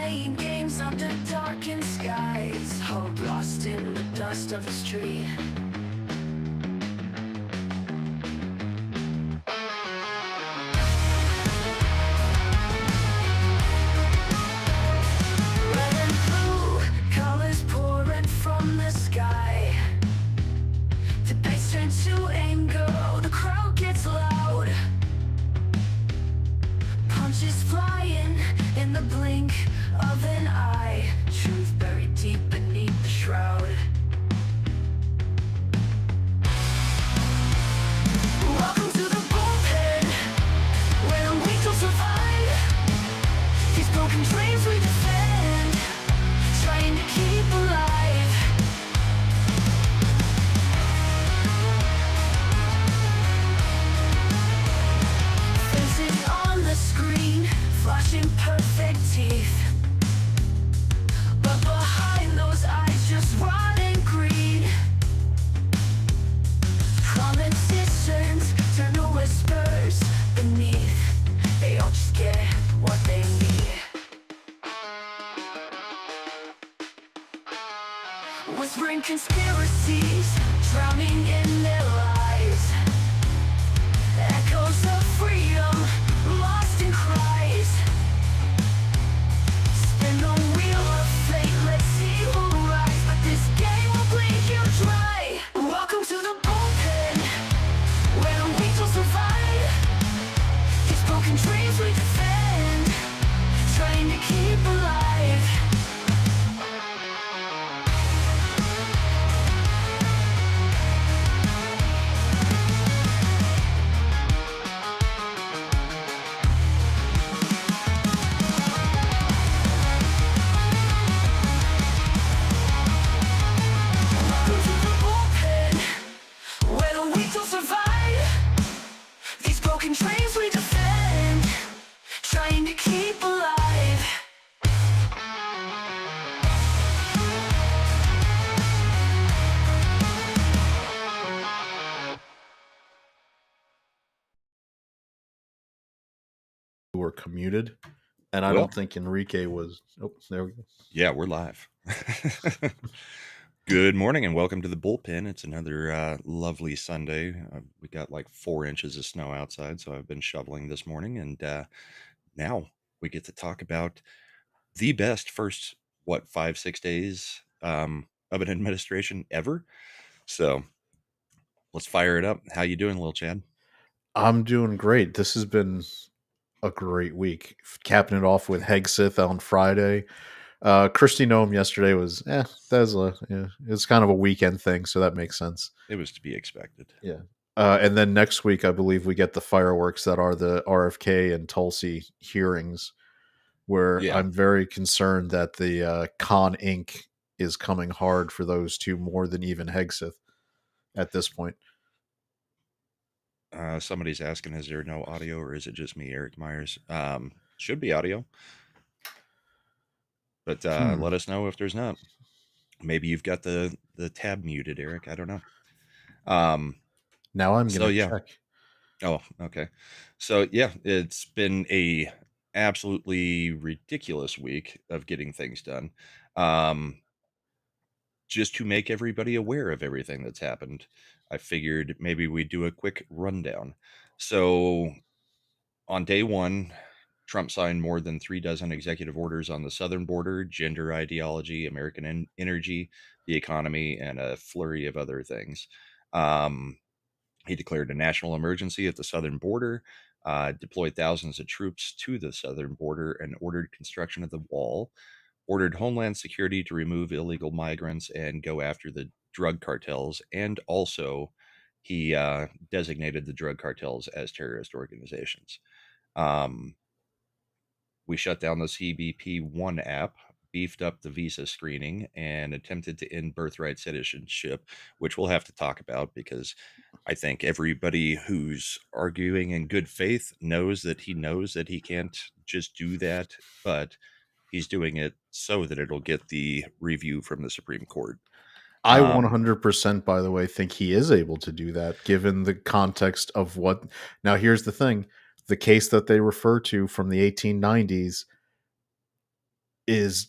playing games under darkened skies, hope lost in the dust of the street. Red and blue, colors pouring from the sky. Debates turn to anger, the crowd gets loud. Punches flying in the blink of an eye. Truth buried deep beneath the shroud. Welcome to the bullpen, where the weak don't survive. These broken dreams we defend, trying to keep alive. Faces on the screen, flashing perfect teeth. But behind those eyes, just rotting greed. Politicians turn to whispers beneath. They all just get what they need. Whispering conspiracies, drowning in their lies. Echoes of freedom, lost in cries. Spin the wheel of fate, let's see who rise. But this game will bleed you dry. Welcome to the bullpen, where the weak will survive. These broken dreams we defend, trying to keep alive. Welcome to the bullpen, where the weak will survive. These broken dreams we defend, trying to keep alive. Who were commuted, and I Well- don't think Enrique was. Oh, there we go. Yeah, we're live. Good morning and welcome to the Bullpen. It's another lovely Sunday. We got like 4 inches of snow outside, so I've been shoveling this morning, and now we get to talk about the best first 5-6 days of an administration ever. So let's fire it up. How you doing, little Chad? I'm doing great. This has been a great week. Capping it off with Hegseth on Friday. Christy Noem yesterday was it's kind of a weekend thing, so that makes sense. It was to be expected. Yeah. And then next week, I believe we get the fireworks that are the RFK and Tulsi hearings, where Yeah. I'm very concerned that the Con Inc. is coming hard for those two more than even Hegseth at this point. Somebody's asking, is there no audio or is it just me, Eric Myers? Should be audio. But let us know if there's not. Maybe you've got the tab muted, Eric. I don't know. Now I'm going to check. Oh, okay. So yeah, it's been a absolutely ridiculous week of getting things done. Just to make everybody aware of everything that's happened, I figured maybe we'd do a quick rundown. So on day one, Trump signed more than 36 executive orders on the southern border, gender ideology, American energy, the economy, and a flurry of other things. He declared a national emergency at the southern border, deployed thousands of troops to the southern border, and ordered construction of the wall, ordered Homeland Security to remove illegal migrants and go after the drug cartels, and also he designated the drug cartels as terrorist organizations. We shut down the CBP One app, beefed up the visa screening, and attempted to end birthright citizenship, which we'll have to talk about because I think everybody who's arguing in good faith knows that he can't just do that, but he's doing it so that it'll get the review from the Supreme Court. I 100%, by the way, think he is able to do that given the context of what. Now, here's the thing. The case that they refer to from the 1890s is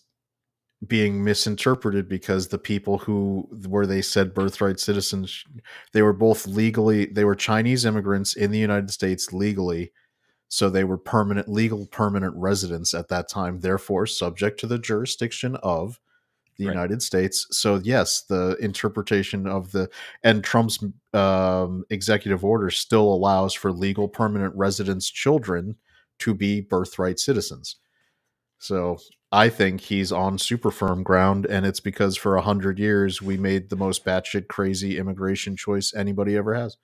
being misinterpreted because the people who where they said birthright citizens, they were both legally, they were Chinese immigrants in the United States legally, so they were permanent residents at that time, therefore subject to the jurisdiction of the Right. United States. So yes, the interpretation of the and Trump's executive order still allows for legal permanent residents' children to be birthright citizens. So I think he's on super firm ground, and it's because for 100 years we made the most batshit crazy immigration choice anybody ever has.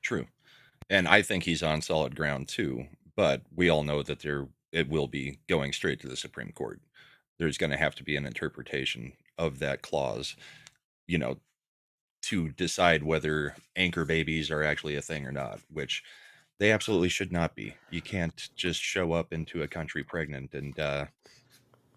True. And I think he's on solid ground too, but we all know that it will be going straight to the Supreme Court. There's going to have to be an interpretation of that clause, you know, to decide whether anchor babies are actually a thing or not, which they absolutely should not be. You can't just show up into a country pregnant and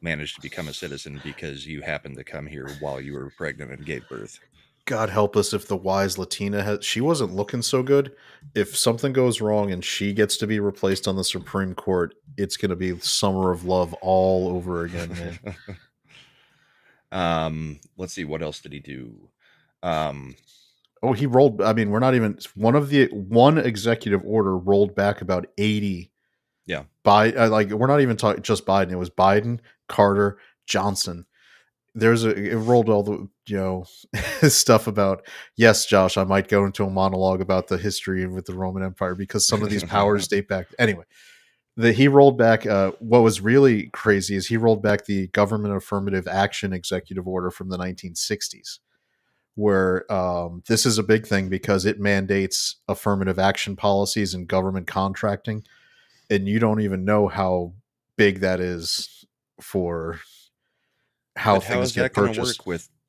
manage to become a citizen because you happened to come here while you were pregnant and gave birth. God help us if the wise Latina has. She wasn't looking so good. If something goes wrong and she gets to be replaced on the Supreme Court, it's going to be Summer of Love all over again, man. Let's see, what else did he do? Um, Oh, he rolled. I mean, we're not even one executive order rolled back about 80. yeah. Like we're not even talking just Biden. It was Biden, Carter, Johnson. It rolled all the stuff about, yes, Josh, I might go into a monologue about the history with the Roman Empire because some of these powers date back. Anyway, he rolled back. What was really crazy is he rolled back the government affirmative action executive order from the 1960s, where this is a big thing because it mandates affirmative action policies and government contracting, and you don't even know how big that is for how But things get purchased.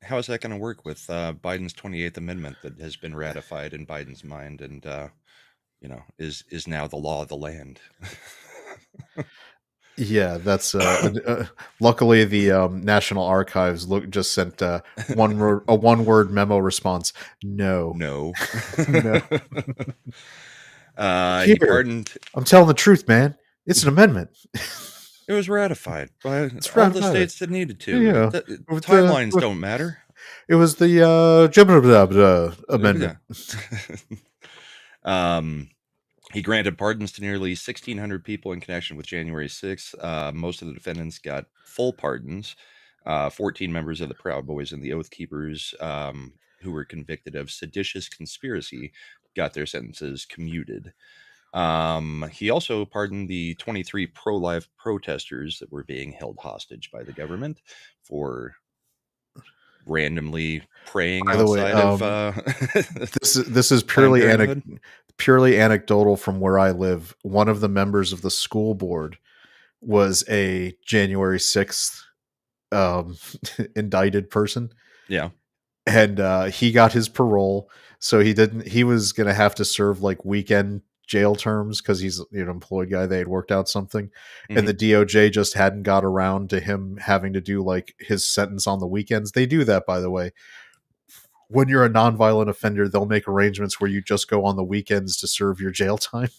how is that going to work with Biden's 28th Amendment that has been ratified in Biden's mind and is now the law of the land? Yeah, that's luckily the National Archives just sent a one word memo response. No, No. no. He Here, pardoned. I'm telling the truth, man. It's an amendment. It was ratified by It's all the ratified. states that needed to. Yeah, with Timelines don't matter. it was the amendment. He granted pardons to nearly 1,600 people in connection with January 6th. Most of the defendants got full pardons. 14 members of the Proud Boys and the Oath Keepers, who were convicted of seditious conspiracy, got their sentences commuted. He also pardoned the 23 pro-life protesters that were being held hostage by the government for randomly praying By the way, outside of this is Planned Parenthood. purely anecdotal from where I live. One of the members of the school board was a January 6th indicted person. Yeah. And he got his parole, so he was going to have to serve like weekend jail terms because he's an employed guy. They had worked out something, and the DOJ just hadn't got around to him having to do like his sentence on the weekends. They do that, by the way. When you're a nonviolent offender, they'll make arrangements where you just go on the weekends to serve your jail time.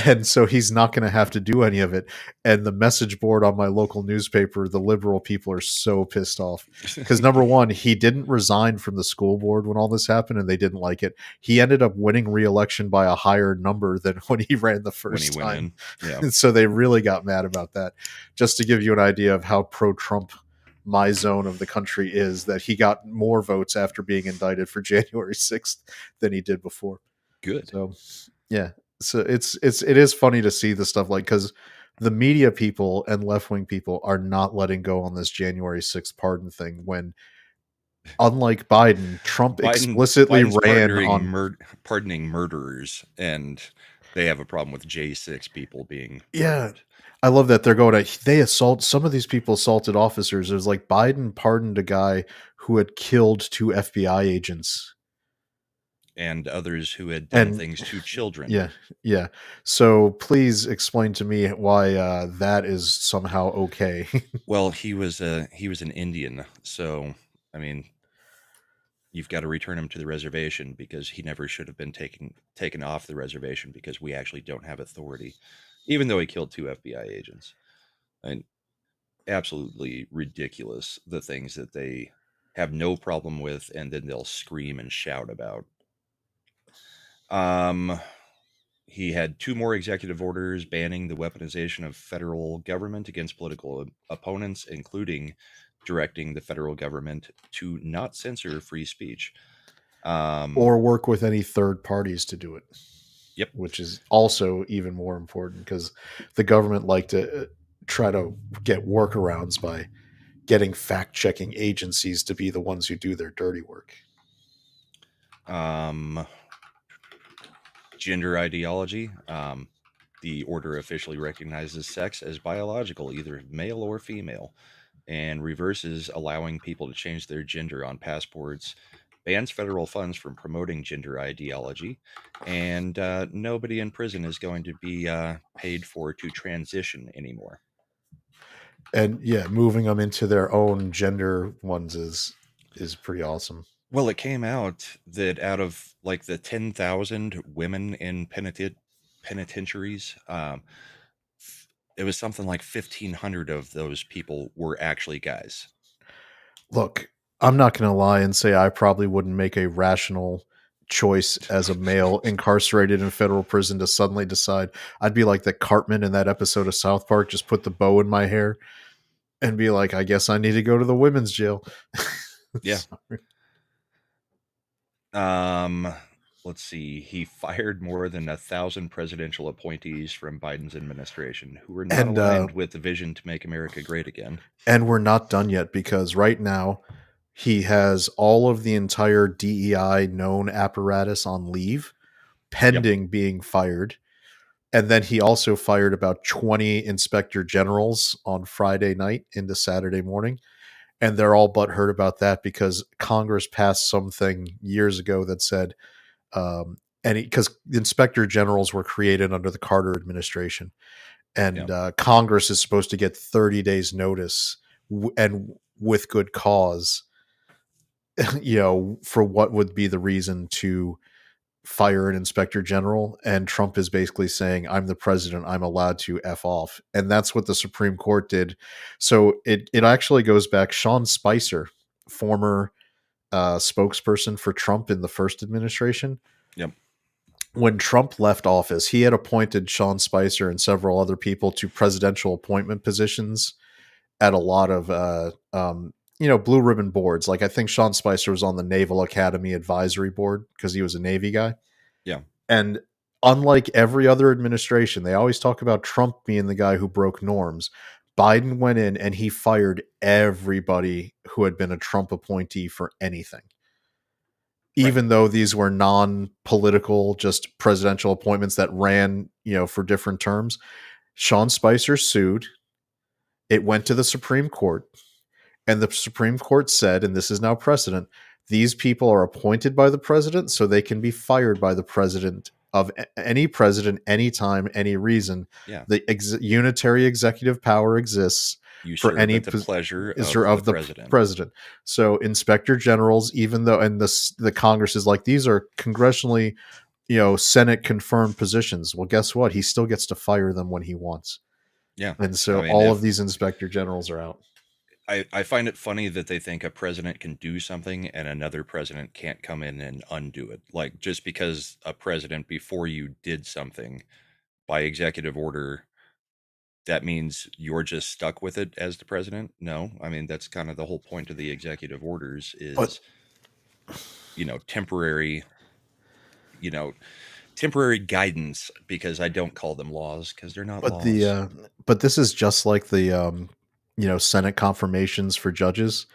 And so he's not going to have to do any of it. And the message board on my local newspaper, the liberal people are so pissed off because number one, he didn't resign from the school board when all this happened and they didn't like it. He ended up winning re-election by a higher number than when he ran the first when he time. went in. Yeah. And so they really got mad about that. Just to give you an idea of how pro-Trump my zone of the country is, that he got more votes after being indicted for January 6th than he did before. Good. So yeah. So it is funny to see the stuff, like, because the media people and left-wing people are not letting go on this January 6th pardon thing when, unlike Biden, Trump explicitly Biden's ran on pardoning murderers, and they have a problem with J6 people being yeah. pardoned. I love that they're going to some of these people assaulted officers. It was like Biden pardoned a guy who had killed 2 FBI agents And others who had done and things to children. yeah. So please explain to me why that is somehow okay. Well, he was an Indian, so I mean, you've got to return him to the reservation because he never should have been taken off the reservation because we actually don't have authority, even though he killed 2 FBI agents. And absolutely ridiculous, the things that they have no problem with, and then they'll scream and shout about. Um, he had two more executive orders banning the weaponization of federal government against political opponents, including directing the federal government to not censor free speech. Or work with any third parties to do it, Yep. which is also even more important because the government like to try to get workarounds by getting fact-checking agencies to be the ones who do their dirty work. Gender ideology. The order officially recognizes sex as biological, either male or female, and reverses allowing people to change their gender on passports, bans federal funds from promoting gender ideology, and nobody in prison is going to be paid for to transition anymore. And yeah, moving them into their own gender ones is pretty awesome. Well, it came out that out of like the 10,000 women in penitentiaries, it was something like 1,500 of those people were actually guys. Look, I'm not going to lie and say I probably wouldn't make a rational choice as a male incarcerated in federal prison to suddenly decide. I'd be like the Cartman in that episode of South Park, just put the bow in my hair and be like, I guess I need to go to the women's jail. Yeah. Sorry. Let's see. He fired more than 1,000 presidential appointees from Biden's administration who were not And aligned with the vision to make America great again. and we're not done yet because right now he has all of the entire DEI known apparatus on leave pending being fired. And then he also fired about 20 inspector generals on Friday night into Saturday morning. And they're all butthurt about that because Congress passed something years ago that said, because inspector generals were created under the Carter administration, and Congress is supposed to get 30 days notice and with good cause, for what would be the reason to fire an inspector general. And Trump is basically saying, I'm the president, I'm allowed to F off. And that's what the Supreme Court did. So it actually goes back. Sean Spicer, former spokesperson for Trump in the first administration. Yep. When Trump left office, he had appointed Sean Spicer and several other people to presidential appointment positions at a lot of blue ribbon boards. Like I think Sean Spicer was on the Naval Academy Advisory Board because he was a Navy guy. Yeah. And unlike every other administration, they always talk about Trump being the guy who broke norms. Biden went in and he fired everybody who had been a Trump appointee for anything. Even though these were non-political, just presidential appointments that ran, for different terms. Sean Spicer sued. It went to the Supreme Court. And the Supreme Court said, and this is now precedent, these people are appointed by the president so they can be fired by the president of any president, anytime, any reason. Yeah. The unitary executive power exists for any at the pleasure of the president. So inspector generals, even though, and the Congress is like, these are congressionally, Senate confirmed positions. Well, guess what? He still gets to fire them when he wants. Yeah. And so all of these inspector generals are out. I find it funny that they think a president can do something and another president can't come in and undo it. Like, just because a president before you did something by executive order, that means you're just stuck with it as the president? No. I mean, that's kind of the whole point of the executive orders is, temporary, temporary guidance, because I don't call them laws because they're not laws. But this is just like the Senate confirmations for judges,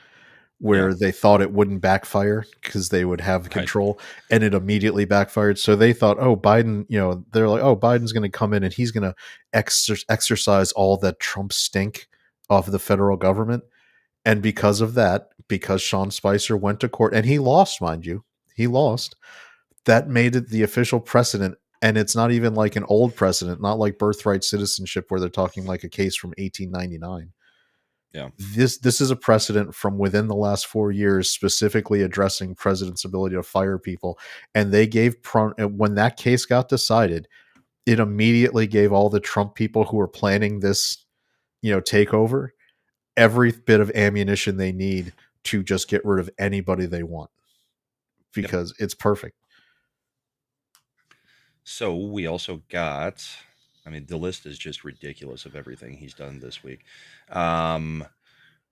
where they thought it wouldn't backfire because they would have control, and it immediately backfired. So they thought, oh, Biden, they're like, oh, Biden's going to come in and he's going to exercise all that Trump stink off of the federal government. And because of that, because Sean Spicer went to court and he lost, mind you, that made it the official precedent. And it's not even like an old precedent, not like birthright citizenship where they're talking like a case from 1899. Yeah. This is a precedent from within the last 4 years, specifically addressing president's ability to fire people. And they gave, when that case got decided, it immediately gave all the Trump people who were planning this, takeover, every bit of ammunition they need to just get rid of anybody they want, because it's perfect. So we also got, I mean, the list is just ridiculous of everything he's done this week.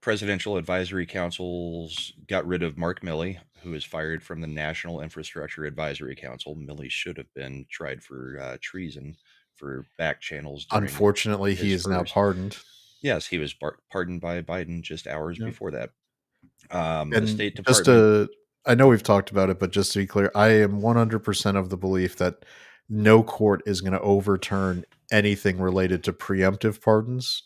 Presidential Advisory Councils got rid of Mark Milley, who was fired from the National Infrastructure Advisory Council. Milley should have been tried for treason for back channels during Unfortunately, he his is now first. pardoned. Yes, he was pardoned by Biden just hours Yep. before that. The And State just Department. I know we've talked about it, but just to be clear, I am 100% of the belief that no court is going to overturn anything related to preemptive pardons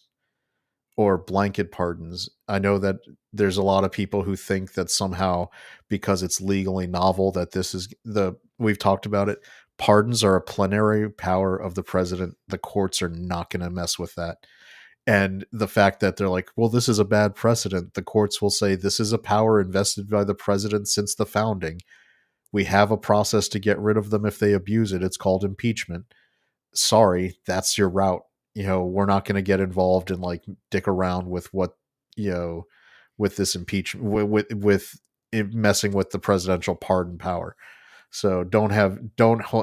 or blanket pardons. I know that there's a lot of people who think that somehow, because it's legally novel, that this is we've talked about it. Pardons are a plenary power of the president. The courts are not going to mess with that. And the fact that they're like, well, this is a bad precedent. The courts will say this is a power invested by the president since the founding. We have a process to get rid of them if they abuse it. It's called impeachment. Sorry, that's your route. We're not going to get involved and like dick around with what, with this impeachment, with it messing with the presidential pardon power. So don't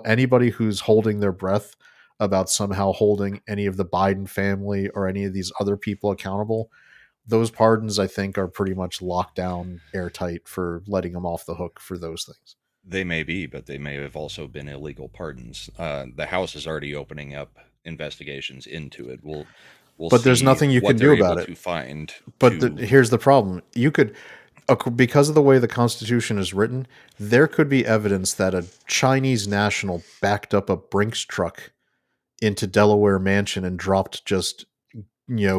anybody who's holding their breath about somehow holding any of the Biden family or any of these other people accountable. Those pardons, I think, are pretty much locked down airtight for letting them off the hook for those things. They may be, but they may have also been illegal pardons. The House is already opening up investigations into it. We'll But there's see nothing you what can they're do about able it. to find. But here's the problem. You could, because of the way the Constitution is written, there could be evidence that a Chinese national backed up a Brinks truck into Delaware mansion and dropped just,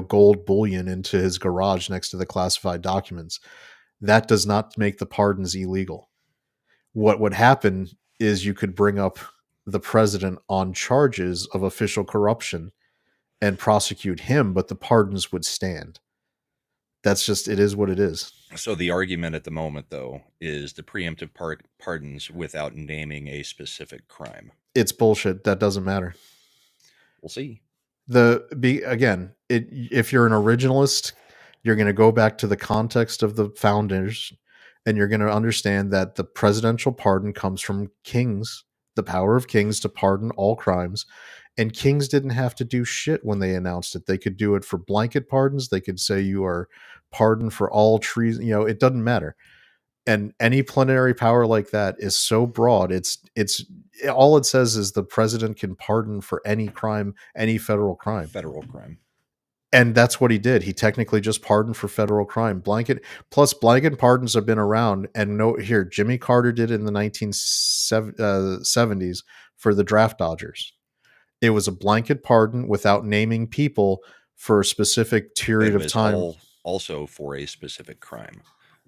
gold bullion into his garage next to the classified documents. That does not make the pardons illegal. What would happen is you could bring up the president on charges of official corruption and prosecute him, but the pardons would stand. That's just, it is what it is. So the argument at the moment, though, is the preemptive pardons without naming a specific crime. It's bullshit. That doesn't matter. We'll see. If you're an originalist, you're going to go back to the context of the founders, and you're going to understand that the presidential pardon comes from kings, the power of kings to pardon all crimes. And kings didn't have to do shit when they announced it. They could do it for blanket pardons. They could say you are pardoned for all treason. It doesn't matter. And any plenary power like that is so broad. It's all it says is the president can pardon for any crime, any federal crime. Federal crime. And that's what he did. He technically just pardoned for federal crime. Blanket pardons have been around. And Jimmy Carter did it in the 1970s for the draft dodgers. It was a blanket pardon without naming people for a specific period of time. Also for a specific crime.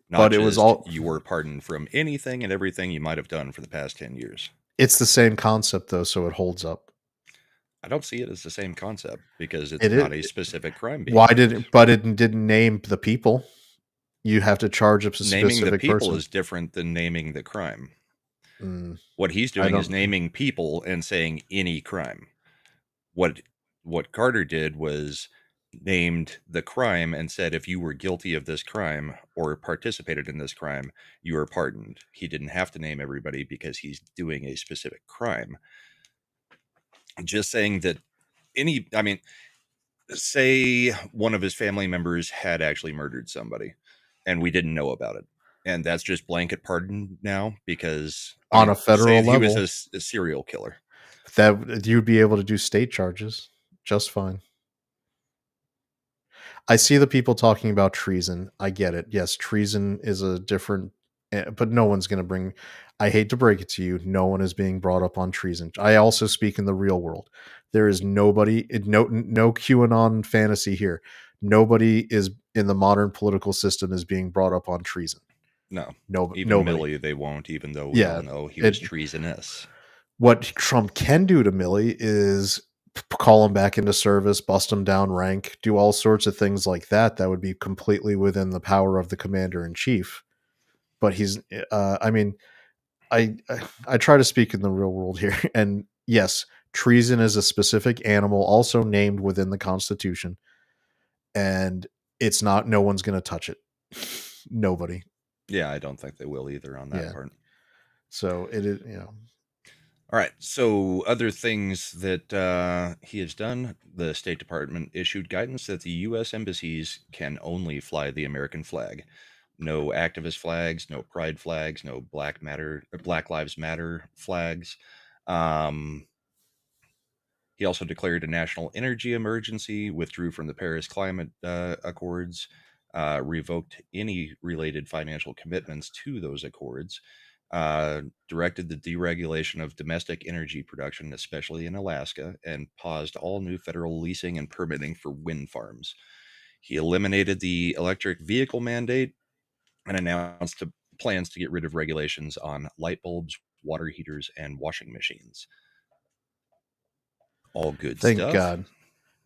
Not but just it was all you were pardoned from anything and everything you might have done for the past 10 years. It's the same concept, though, so it holds up. I don't see it as the same concept because it's not a specific crime. But it didn't name the people. You have to charge a specific naming the people person. is different than naming the crime. Mm, what he's doing is naming people and saying any crime. What Carter did was named the crime and said if you were guilty of this crime or participated in this crime, you are pardoned. He didn't have to name everybody because he's doing a specific crime. Just saying that say one of his family members had actually murdered somebody and we didn't know about it. And that's just blanket pardon now because on a federal level, he was a serial killer. That you'd be able to do state charges just fine. I see the people talking about treason. I get it. Yes, treason is a different, but no one's going to bring. I hate to break it to you, no one is being brought up on treason. I also speak in the real world. There is nobody, no QAnon fantasy here. Nobody is in the modern political system is being brought up on treason. No, nobody. Milley, they won't, even though we all know he was treasonous. What Trump can do to Milley is call him back into service, bust him down rank, do all sorts of things like that. That would be completely within the power of the commander in chief. But he's, I try to speak in the real world here. And yes, treason is a specific animal also named within the Constitution. And it's not. No one's going to touch it. Nobody. Yeah, I don't think they will either on that Yeah. part. So it is. All right. So, other things that he has done, the State Department issued guidance that the U.S. embassies can only fly the American flag. No activist flags, no pride flags, no Black Lives Matter flags. He also declared a national energy emergency, withdrew from the Paris Climate Accords, revoked any related financial commitments to those accords, directed the deregulation of domestic energy production, especially in Alaska, and paused all new federal leasing and permitting for wind farms. He eliminated the electric vehicle mandate and announced plans to get rid of regulations on light bulbs, water heaters, and washing machines. All good Thank stuff. God.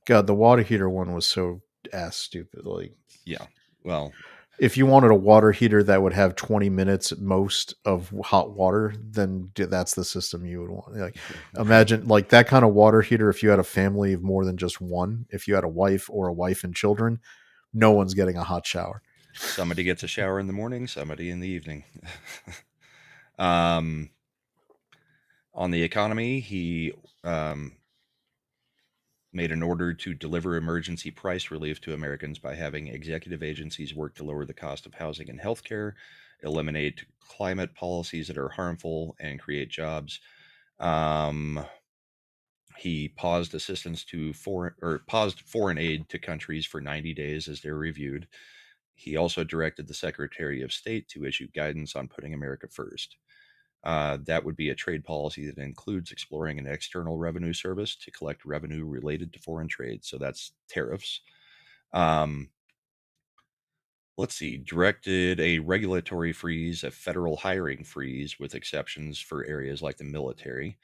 God, the water heater one was so ass stupid. Like, Yeah. Well, if you wanted a water heater that would have 20 minutes at most of hot water, then that's the system you would want. Like, imagine like that kind of water heater. If you had a family of more than just one, if you had a wife and children, no one's getting a hot shower. somebody gets a shower in the morning, somebody in the evening. On the economy, he made an order to deliver emergency price relief to Americans by having executive agencies work to lower the cost of housing and healthcare, eliminate climate policies that are harmful, and create jobs. He paused assistance to paused foreign aid to countries for 90 days as they're reviewed. He also directed the Secretary of State to issue guidance on putting America first. That would be a trade policy that includes exploring an external revenue service to collect revenue related to foreign trade. So that's tariffs. Let's see, directed a regulatory freeze, a federal hiring freeze with exceptions for areas like the military,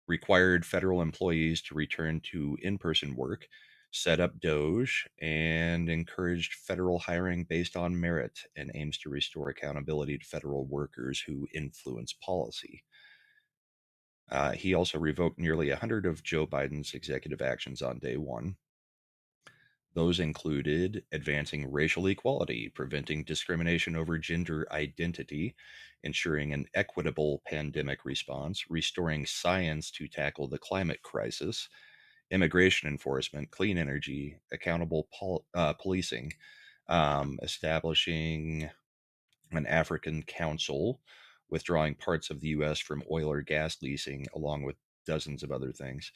required federal employees to return to in person work, set up Doge, and encouraged federal hiring based on merit and aims to restore accountability to federal workers who influence policy. He also revoked nearly 100 of Joe Biden's executive actions on day one. Those included advancing racial equality, preventing discrimination over gender identity, ensuring an equitable pandemic response, restoring science to tackle the climate crisis, immigration enforcement, clean energy, accountable policing, establishing an African council, withdrawing parts of the U.S. from oil or gas leasing, along with dozens of other things.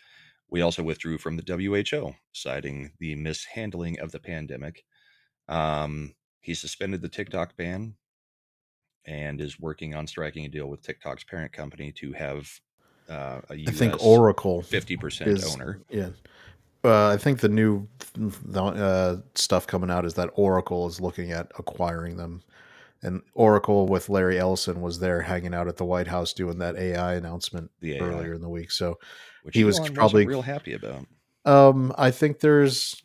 We also withdrew from the WHO, citing the mishandling of the pandemic. He suspended the TikTok ban and is working on striking a deal with TikTok's parent company to have a I think U.S. Oracle 50% is owner. yeah. I think the new stuff coming out is that Oracle is looking at acquiring them. And Oracle with Larry Ellison was there hanging out at the White House doing that AI announcement The AI, earlier in the week. So which he was Elon wasn't probably. real happy about. I think there is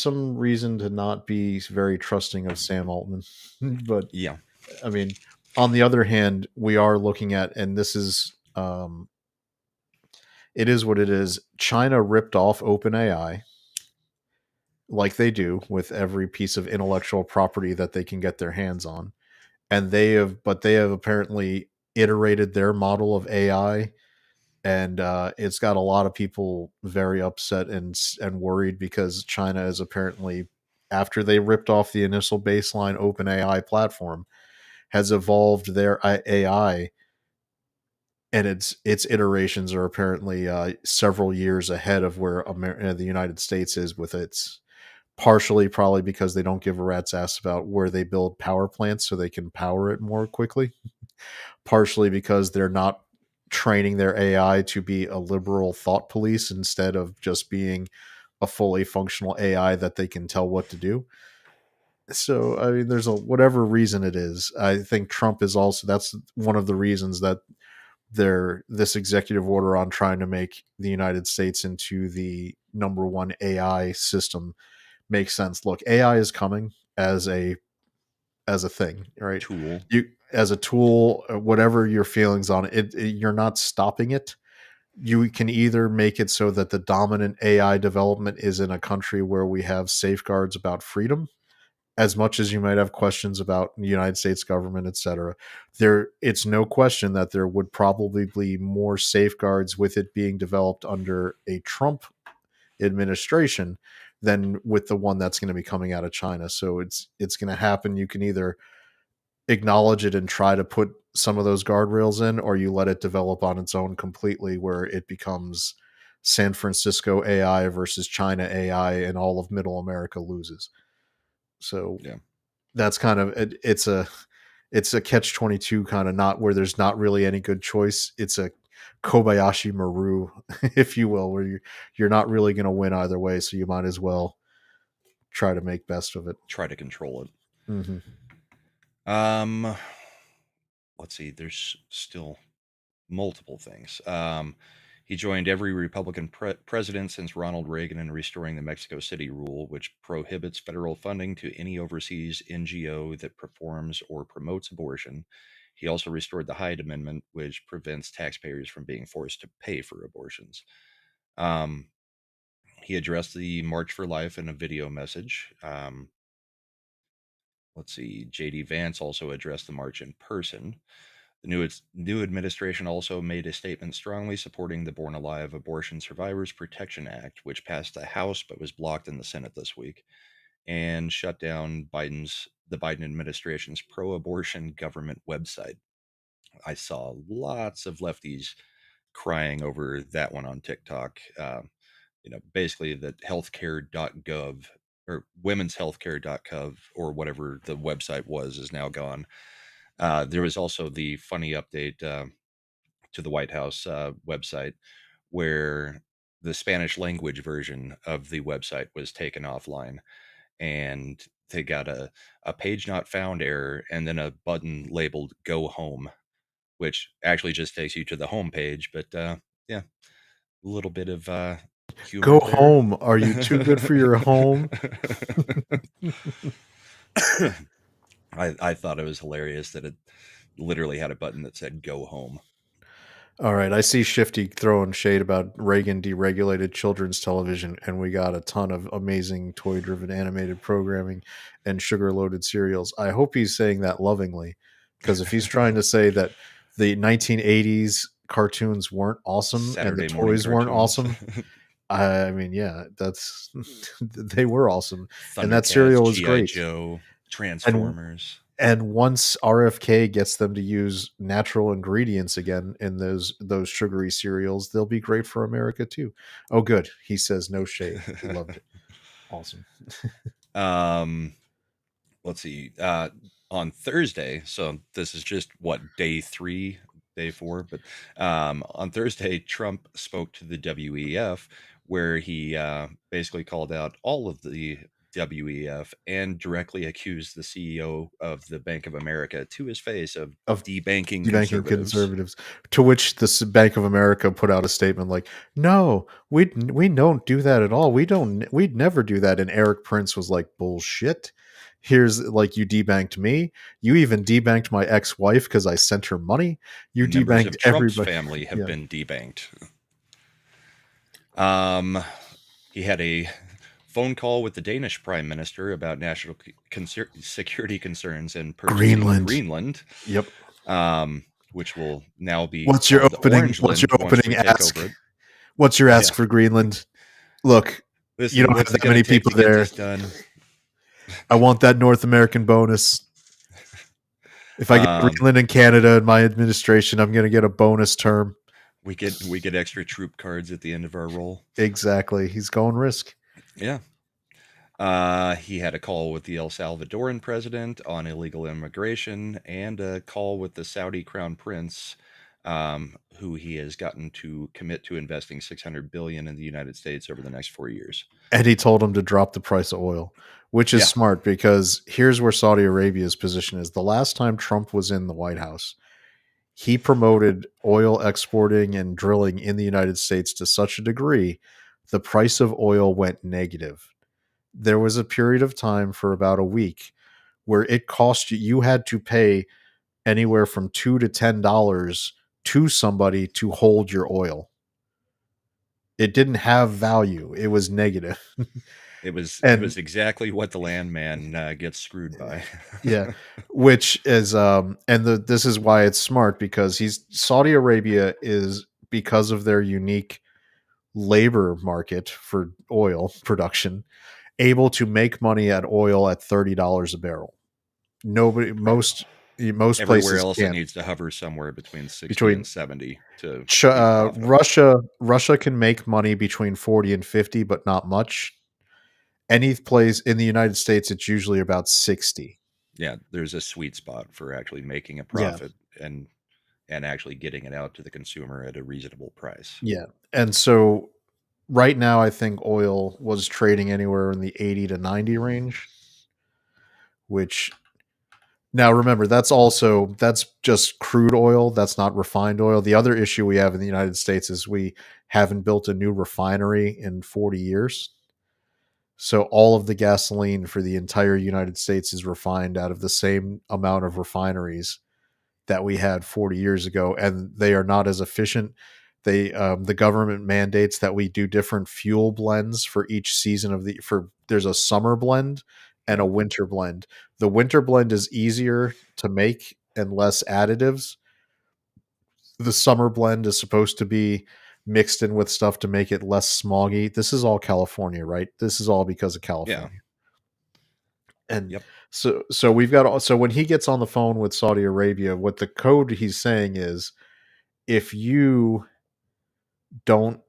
some reason to not be very trusting of Sam Altman, but Yeah, I mean, on the other hand, we are looking at, and this is it is what it is. China ripped off OpenAI like they do with every piece of intellectual property that they can get their hands on. And they have apparently iterated their model of AI, and it's got a lot of people very upset and worried because China is apparently, after they ripped off the initial baseline OpenAI platform, has evolved their AI, and its iterations are apparently several years ahead of where the United States is with its. Partially, probably because they don't give a rat's ass about where they build power plants so they can power it more quickly. Partially because they're not training their AI to be a liberal thought police instead of just being a fully functional AI that they can tell what to do. So, I mean, there's a whatever reason it is. I think Trump is also, that's one of the reasons that this executive order on trying to make the United States into the number one AI system makes sense. Look, AI is coming as a thing, right? tool. You as a tool, whatever your feelings on it, you're not stopping it. you can either make it so that the dominant AI development is in a country where we have safeguards about freedom, as much as you might have questions about the United States government, etc. It's no question that there would probably be more safeguards with it being developed under a Trump administration than with the one that's going to be coming out of China. So it's going to happen. You can either acknowledge it and try to put some of those guardrails in, or you let it develop on its own completely, where it becomes San Francisco AI versus China AI, and all of Middle America loses. So Yeah. that's kind of it's a catch 22 kind of, not where there's not really any good choice. It's a Kobayashi Maru, if you will, where you're not really going to win either way, so you might as well try to make best of it. Try to control it. Mm-hmm. Let's see. There's still multiple things. He joined every Republican president since Ronald Reagan in restoring the Mexico City rule, which prohibits federal funding to any overseas NGO that performs or promotes abortion. He also restored the Hyde Amendment, which prevents taxpayers from being forced to pay for abortions. He addressed the March for Life in a video message. Let's see. J.D. Vance also addressed the march in person. The new administration also made a statement strongly supporting the Born Alive Abortion Survivors Protection Act, which passed the House but was blocked in the Senate this week, and shut down the Biden administration's pro-abortion government website. I saw lots of lefties crying over that one on TikTok. Basically that healthcare.gov or womenshealthcare.gov or whatever the website was is now gone. There was also the funny update to the White House website where the Spanish language version of the website was taken offline, and they got a page not found error and then a button labeled go home, which actually just takes you to the home page. But yeah, a little bit of humor Go there. home. Are you too good for your home? I thought it was hilarious that it literally had a button that said go home. All right, I see Shifty throwing shade about Reagan deregulated children's television, and we got a ton of amazing toy-driven animated programming and sugar-loaded cereals. I hope he's saying that lovingly, because if he's trying to say that the 1980s cartoons weren't awesome Saturday and the morning toys weren't cartoons. awesome, I mean, yeah, that's they were awesome, and that Thundercats, cereal was G.I. great. Joe, Transformers. And once RFK gets them to use natural ingredients again in those sugary cereals, they'll be great for America too. Oh, good. He says no shade. He loved it. Awesome. Let's see. On Thursday, so this is just day 3, day 4, but on Thursday, Trump spoke to the WEF, where he basically called out all of the WEF and directly accused the CEO of the Bank of America to his face of Of debanking debanking conservatives. conservatives. To which the Bank of America put out a statement like, "No, we don't do that at all. We'd never do that." And Eric Prince was like, "Bullshit. Here's like, you debanked me. You even debanked my ex-wife because I sent her money. You Members debanked of Trump's everybody." family have Yeah. been debanked. He had a phone call with the Danish Prime Minister about national security concerns and purchasing Greenland. Yep. Which will now be What's your called opening? Orangeland What's your once opening we take ask? over it. What's your ask Yeah. for Greenland? Look, Listen, you don't what's have it that gonna many take people to get there. this done? I want that North American bonus. If I get Greenland and Canada in my administration, I'm going to get a bonus term. We get extra troop cards at the end of our roll. Exactly. He's going risk. Yeah. He had a call with the El Salvadoran president on illegal immigration and a call with the Saudi crown prince, who he has gotten to commit to investing $600 billion in the United States over the next 4 years. And he told him to drop the price of oil, which is smart, because here's where Saudi Arabia's position is. The last time Trump was in the White House, he promoted oil exporting and drilling in the United States to such a degree, the price of oil went negative. There was a period of time for about a week where it cost you had to pay anywhere from $2 to $10 to somebody to hold your oil. It didn't have value. It was negative. It was And exactly what the landman gets screwed by. yeah, which is this is why it's smart, because Saudi Arabia is, because of their unique labor market for oil production, able to make money at oil at $30 a barrel. Nobody, Right. most Everywhere places else, it can't. needs to hover somewhere between 60 and Between 70 to be profitable. Russia can make money between 40 and 50, but not much. Any place in the United States, it's usually about 60. Yeah, there's a sweet spot for actually making a Yeah, profit and actually getting it out to the consumer at a reasonable price. yeah. And so right now, I think oil was trading anywhere in the 80 to 90 range, which, now remember, that's just crude oil. That's not refined oil. The other issue we have in the United States is we haven't built a new refinery in 40 years. So all of the gasoline for the entire United States is refined out of the same amount of refineries that we had 40 years ago, and they are not as efficient. The government mandates that we do different fuel blends for each season of there's a summer blend and Yeah. a winter blend. The winter blend is easier to make and less additives. The summer blend is supposed to be mixed in with stuff to make it less smoggy. This is all California, right? This is all because of Yeah. California. And Yep. so we've got, so when he gets on the phone with Saudi Arabia, what the code he's saying is, if you don't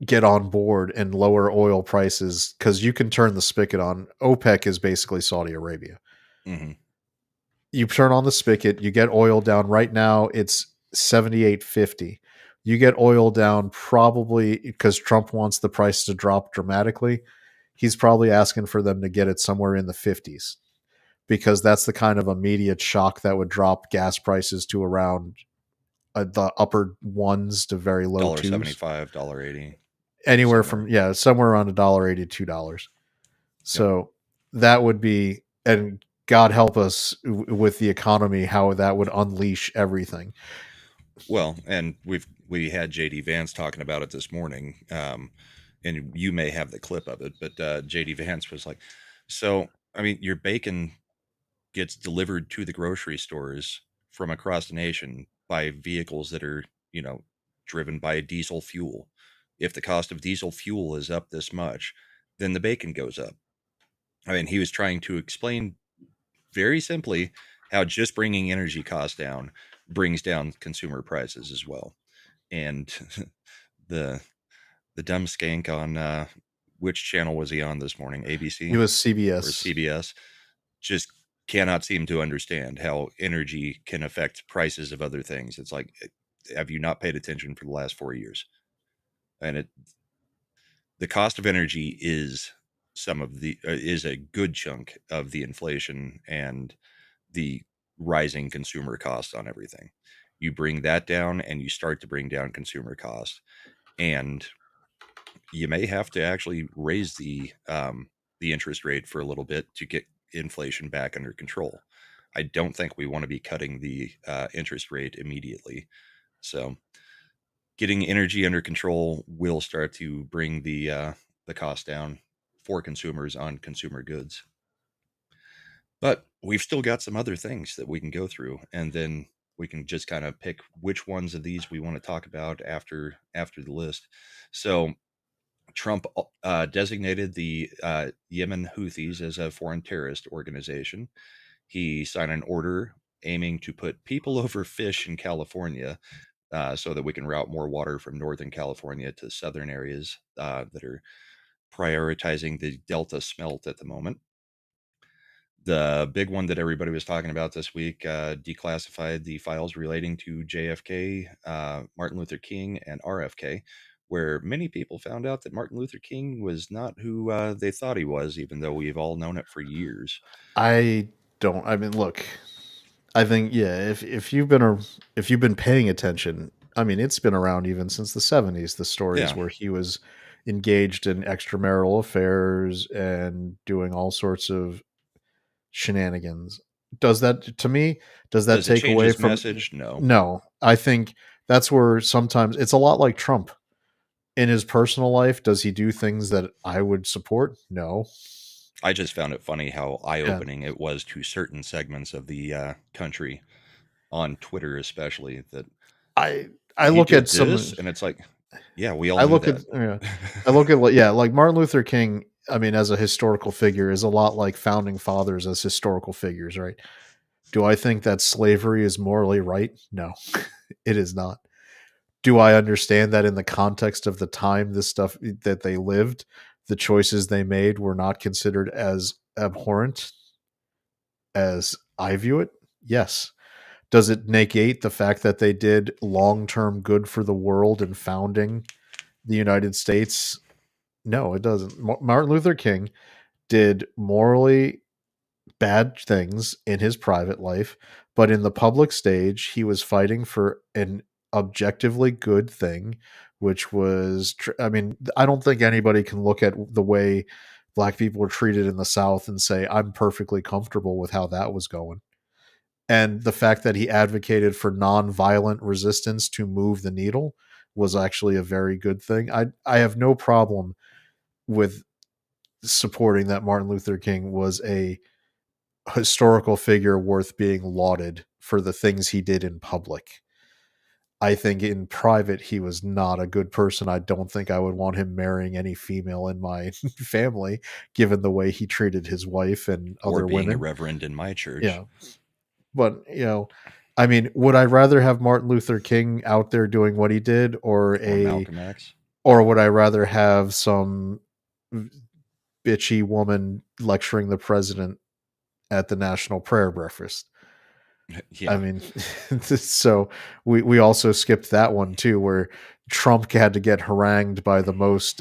get on board and lower oil prices, because you can turn the spigot on. OPEC is basically Saudi Arabia. Hmm. You turn on the spigot, you get oil down. Right now it's 78.50. You get oil down, probably because Trump wants the price to drop dramatically. He's probably asking for them to get it somewhere in the 50s, because that's the kind of immediate shock that would drop gas prices to around the upper ones to very low twos. $1.75, $1.80, Anywhere somewhere. from, yeah, somewhere around $1.80 to $2. Yep. So that would be, and God help us with the economy, how that would unleash everything. Well, and we had JD Vance talking about it this morning, and you may have the clip of it, but JD Vance was like, so I mean, your bacon gets delivered to the grocery stores from across the nation by vehicles that are, driven by diesel fuel. If the cost of diesel fuel is up this much, then the bacon goes up. I mean, he was trying to explain very simply how just bringing energy costs down brings down consumer prices as well. And the dumb skank on which channel was he on this morning? ABC It was or CBS. CBS just cannot seem to understand how energy can affect prices of other things. It's like, have you not paid attention for the last 4 years? And the cost of energy is is a good chunk of the inflation and the rising consumer costs on everything. You bring that down and you start to bring down consumer costs, and you may have to actually raise the interest rate for a little bit to get inflation back under control. I don't think we want to be cutting the interest rate immediately. So getting energy under control will start to bring the cost down for consumers on consumer goods. But we've still got some other things that we can go through, and then we can just kind of pick which ones of these we want to talk about after the list. So Trump designated the Yemen Houthis as a foreign terrorist organization. He signed an order aiming to put people over fish in California, so that we can route more water from Northern California to southern areas that are prioritizing the Delta smelt at the moment. The big one that everybody was talking about this week declassified the files relating to JFK, Martin Luther King, and RFK, where many people found out that Martin Luther King was not who they thought he was, even though we've all known it for years. I don't. I mean, look. I think, yeah. If you've been paying attention, I mean, it's been around even since the '70s. The stories Yeah. where he was engaged in extramarital affairs and doing all sorts of shenanigans. Does that, to me, does that Does it take change away his from? message? No. No, I think that's where sometimes it's a lot like Trump. in his personal life, does he do things that I would support? No. I just found it funny how Yeah. eye-opening it was to certain segments of the country, on Twitter especially, that I he look at did some. this, and it's like, yeah, we all I knew look at that. yeah, I look at like Martin Luther King. I mean, as a historical figure, is a lot like founding fathers as historical figures, right? Do I think that slavery is morally right? No, it is not. Do I understand that in the context of the time, this stuff that they lived, the choices they made were not considered as abhorrent as I view it? Yes. Does it negate the fact that they did long term good for the world in founding the United States? No, it doesn't. Martin Luther King did morally bad things in his private life, but in the public stage, he was fighting for an objectively good thing, which was, I mean, I don't think anybody can look at the way black people were treated in the South and say, I'm perfectly comfortable with how that was going. And the fact that he advocated for non-violent resistance to move the needle was actually a very good thing. I have no problem with supporting that Martin Luther King was a historical figure worth being lauded for the things he did in public. I think in private he was not a good person. I don't think I would want him marrying any female in my family, given the way he treated his wife and Or other being a women. reverend in my church. Yeah. But, I mean, would I rather have Martin Luther King out there doing what he did Or Malcolm X. or would I rather have some bitchy woman lecturing the president at the National Prayer Breakfast? Yeah. I mean, so we also skipped that one too, where Trump had to get harangued by the most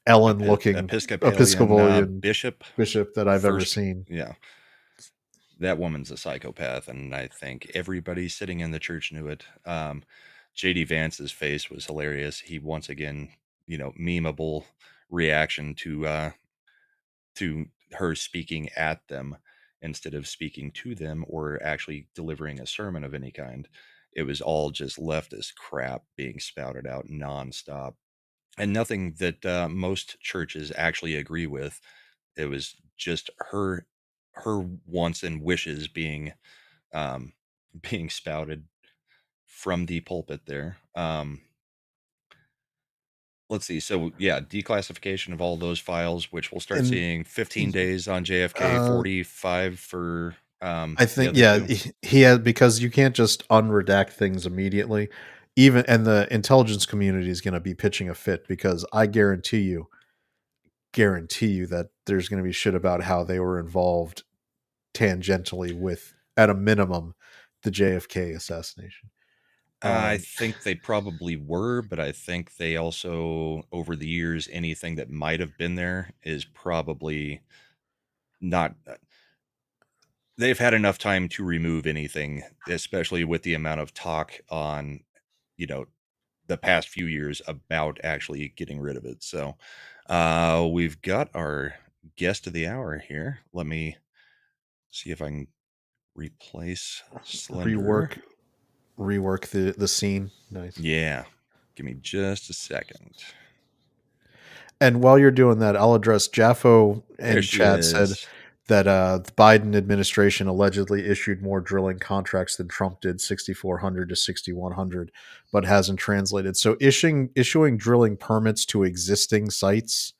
Ellen-looking Episcopalian bishop that I've ever seen. Yeah. That woman's a psychopath, and I think everybody sitting in the church knew it. JD Vance's face was hilarious. He once again, memeable reaction to her speaking at them instead of speaking to them or actually delivering a sermon of any kind. It was all just leftist crap being spouted out nonstop, and nothing that most churches actually agree with. It was just her wants and wishes being um, being spouted from the pulpit there. Let's see. So yeah, declassification of all those files, which we'll start And seeing 15 days on JFK, uh, 45 for I the think, other two. he has, because you can't just unredact things immediately. Even and the intelligence community is going to be pitching a fit because I guarantee you that there's going to be shit about how they were involved tangentially with, at a minimum, the JFK assassination. I think they probably were, but I think they also, over the years, anything that might have been there is probably not. They've had enough time to remove anything, especially with the amount of talk on, the past few years about actually getting rid of it. So we've got our guest of the hour here. Let me see if I can replace Slender. rework the scene. Nice. Yeah. Give me just a second. And while you're doing that, I'll address Jaffo There in she chat said is. that the Biden administration allegedly issued more drilling contracts than Trump did, 6,400 to 6,100, but hasn't translated. So issuing drilling permits to existing sites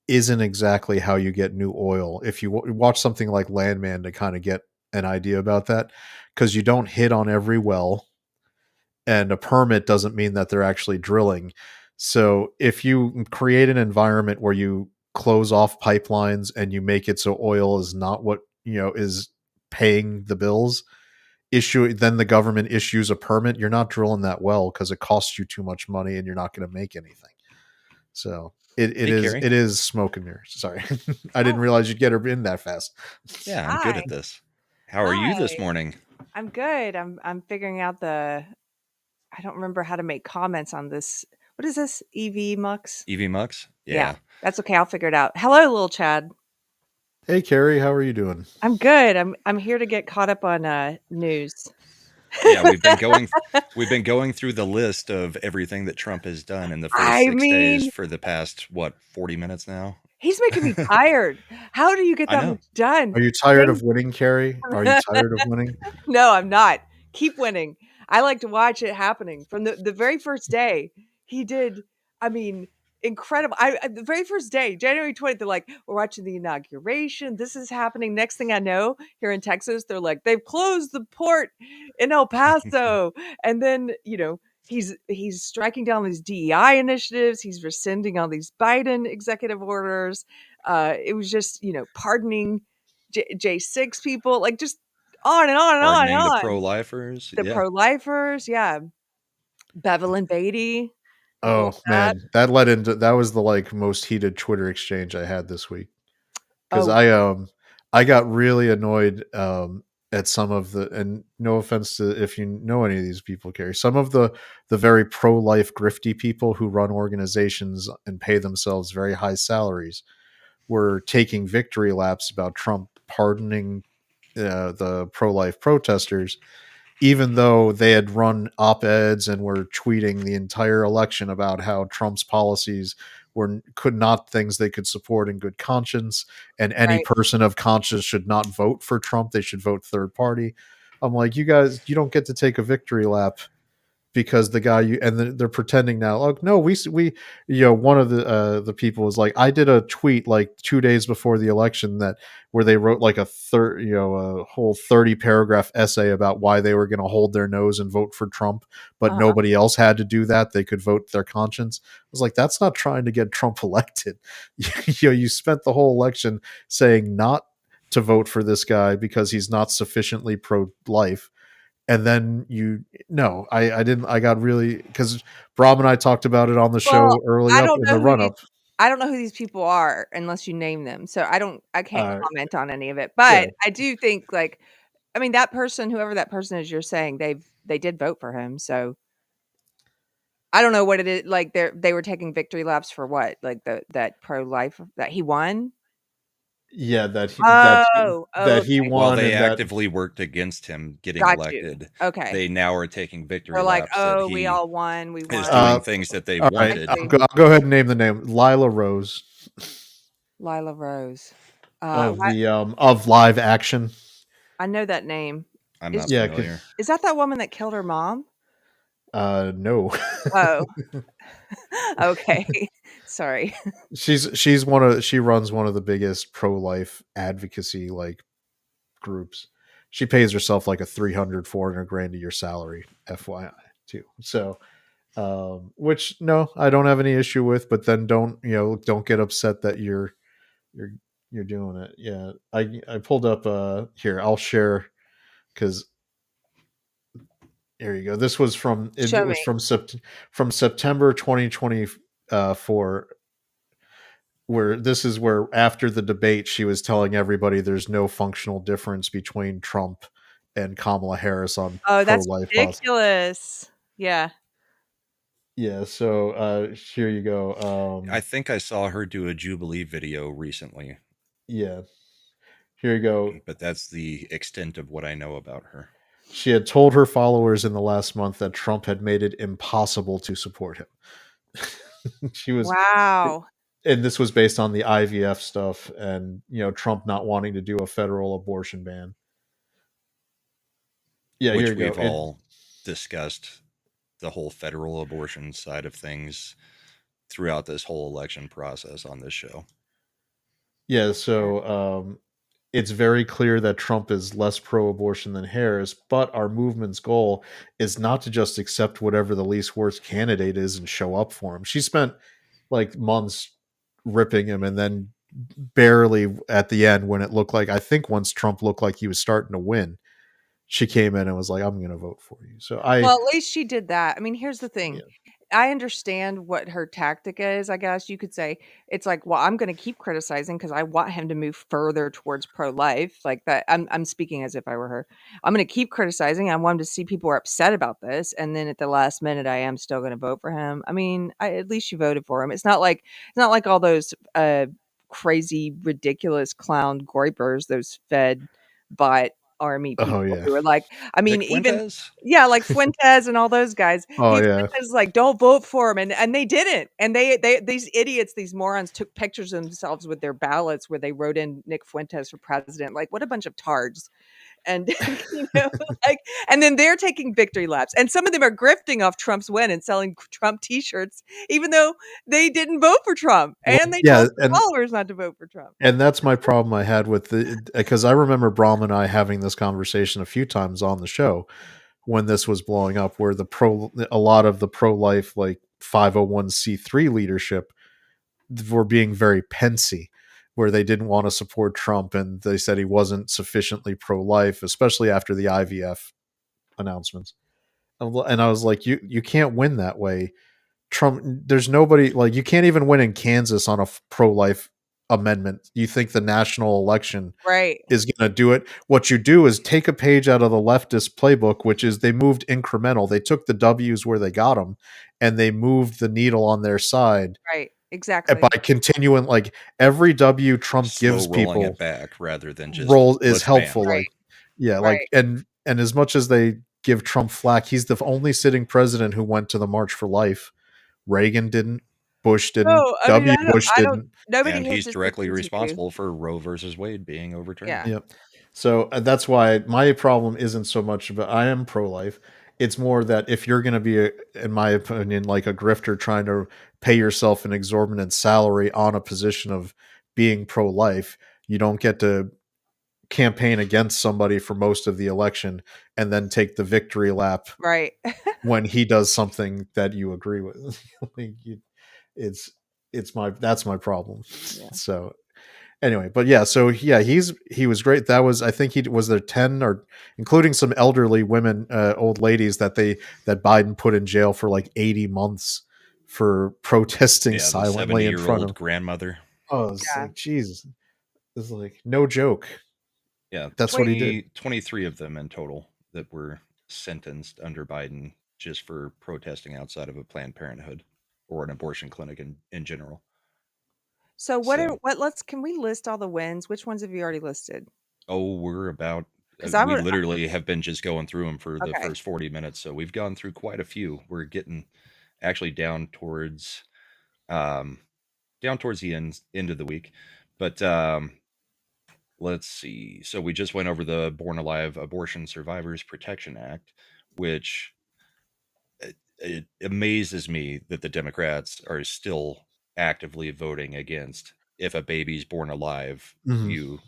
isn't exactly how you get new oil. If you watch something like Landman to kind of get an idea about that, because you don't hit on every well, and a permit doesn't mean that they're actually drilling. So if you create an environment where you close off pipelines and you make it so oil is not what is paying the bills, then the government issues a permit, you're not drilling that well because it costs you too much money and you're not going to make anything. So Hey, Carrie. it is smoke and mirrors. Sorry. I didn't realize you'd get her in that fast. Yeah, I'm good Hi. at this. How are you this Hi. morning? I'm good. I'm figuring out I don't remember how to make comments on this. What is this? EV Mux? EV Mux? Yeah. That's okay. I'll figure it out. Hello, little Chad. Hey Carrie, how are you doing? I'm good. I'm here to get caught up on news. Yeah, we've been going through the list of everything that Trump has done in the first I 6 days mean, for the past 40 minutes now. he's making me tired. How do you get I that know. much done? Are you tired of winning, Carrie? Are you tired of winning? No, I'm not. Keep winning. I like to watch it happening from the very first day. He did. I mean, incredible. The very first day, January 20th, they're like, we're watching the inauguration. This is happening. Next thing I know, here in Texas, they're like, they've closed the port in El Paso, and then he's striking down these DEI initiatives. He's rescinding all these Biden executive orders. It was just pardoning J6 people, like just on and on and on and Pardoning the on. pro-lifers. The Yeah. pro-lifers, yeah. Bevelin Beatty, the whole Oh that. man, that was the like most heated Twitter exchange I had this week because Oh, I got really annoyed at some of the, and no offense to if you know any of these people, Carrie, some of the very pro life grifty people who run organizations and pay themselves very high salaries were taking victory laps about Trump pardoning the pro life protesters, even though they had run op-eds and were tweeting the entire election about how Trump's policies could not things they could support in good conscience, and any right. person of conscience should not vote for Trump. They should vote third party. I'm like, you guys, you don't get to take a victory lap because the guy you and they're pretending now. Like, no, we one of the people was like, I did a tweet like 2 days before the election that where they wrote like a whole 30 paragraph essay about why they were going to hold their nose and vote for Trump, but Uh-huh. nobody else had to do that. They could vote their conscience. I was like, that's not trying to get Trump elected. You spent the whole election saying not to vote for this guy because he's not sufficiently pro life, and then I didn't. I got really, because Brom and I talked about it on the Well, show early I up don't in know the who run these up. I don't know who these people are unless you name them. So I can't Uh, comment on any of it. yeah, But I do think, like, I mean, that person, whoever that person is you're saying, they did vote for him. So I don't know what it is. Like they were taking victory laps for what? Like that pro life that he won? yeah, Oh, that he okay. While won, they and that actively worked against him getting Got you. elected, Okay. they now are taking victory They're like, laps that "Oh, we he all won. We is won." doing uh, things that they all right, I wanted. see. I'll go ahead and name the name. Lila Rose Lila Rose. of What? the of live action. I know that name. I'm Is not Yeah, familiar. is that woman that killed her mom? no. Oh, okay. Sorry. She runs one of the biggest pro life advocacy like groups. She pays herself like a 300-400 grand a year salary, FYI, too. So which no, I don't have any issue with, but then don't get upset that you're you're doing it. Yeah, I pulled up here. I'll share because here you go. This was Show me. from September 2024, where this is where after the debate she was telling everybody there's no functional difference between Trump and Kamala Harris on Oh, pro that's life policy. ridiculous. Yeah. Yeah, so here you go. I think I saw her do a Jubilee video recently, Yeah, here you go. but that's the extent of what I know about her. She had told her followers in the last month that Trump had made it impossible to support him. She was, Wow. and this was based on the IVF stuff and Trump not wanting to do a federal abortion ban. Yeah, here Which you go. we've all discussed the whole federal abortion side of things throughout this whole election process on this show. Yeah, so it's very clear that Trump is less pro-abortion than Harris, but our movement's goal is not to just accept whatever the least worst candidate is and show up for him. She spent like months ripping him, and then barely at the end when it looked like, I think once Trump looked like he was starting to win, she came in and was like, I'm going to vote for you. So Well, at least she did that. I mean, here's the thing. yeah. I understand what her tactic is, I guess you could say. It's like, well, I'm going to keep criticizing because I want him to move further towards pro-life. Like that. I'm speaking as if I were her. I'm going to keep criticizing. I want him to see people are upset about this. And then at the last minute, I am still going to vote for him. I mean, at least you voted for him. It's not like all those crazy, ridiculous clown groypers, those Fed bot army Oh people yeah. who are like, I mean, Nick even Fuentes? like Fuentes and all those guys. Oh He yeah. Fuentes is like, don't vote for him, and they didn't. And they these idiots, these morons, took pictures of themselves with their ballots where they wrote in Nick Fuentes for president. Like, what a bunch of tards. And like, and then they're taking victory laps, and some of them are grifting off Trump's win and selling Trump T-shirts, even though they didn't vote for Trump, Well, and they yeah, told their followers not to vote for Trump. and that's my problem I had with because I remember Brahm and I having this conversation a few times on the show when this was blowing up, where a lot of the pro-life, like 501c3 leadership were being very pensy, where they didn't want to support Trump and they said he wasn't sufficiently pro-life, especially after the IVF announcements. And I was like, you can't win that way. Trump, there's nobody, like, you can't even win in Kansas on a pro-life amendment. You think the national election Right, is going to do it? What you do is take a page out of the leftist playbook, which is they moved incremental. They took the W's where they got them, and they moved the needle on their side. right, And exactly. by continuing, like, every W Trump Slow gives rolling people it back rather than just role is let's ban. helpful. Right, Like, yeah, like, right. and as much as they give Trump flack, he's the only sitting president who went to the March for Life. Reagan didn't, Bush didn't, No, I mean, W. Bush I don't. didn't. Nobody And hits he's his directly sensitivity. responsible for Roe versus Wade being overturned. Yeah, Yep. So that's why my problem isn't so much about I am pro-life. It's more that if you're going to be, in my opinion, like a grifter trying to pay yourself an exorbitant salary on a position of being pro-life, you don't get to campaign against somebody for most of the election and then take the victory lap right. when he does something that you agree with. Like, it's that's my problem. Yeah. So anyway, but yeah, so yeah, he was great. That was, I think, he was there 10, or including some elderly women, old ladies that Biden put in jail for like 80 months for protesting Yeah, the silently in front 70-year-old of. grandmother. Oh, it's Yeah. like, Jesus, it's like no joke. Yeah, That's what he did. 23 of them in total that were sentenced under Biden just for protesting outside of a Planned Parenthood or an abortion clinic in general. So So, can we list all the wins? Which ones have you already listed? we're about, 'Cause I'm we a literally have been just going through them for the okay. first 40 minutes. So we've gone through quite a few. We're getting actually um, down towards the end of the week. But let's see. So we just went over the Born Alive Abortion Survivors Protection Act, which it amazes me that the Democrats are still actively voting against. If a baby's born alive, Mhm.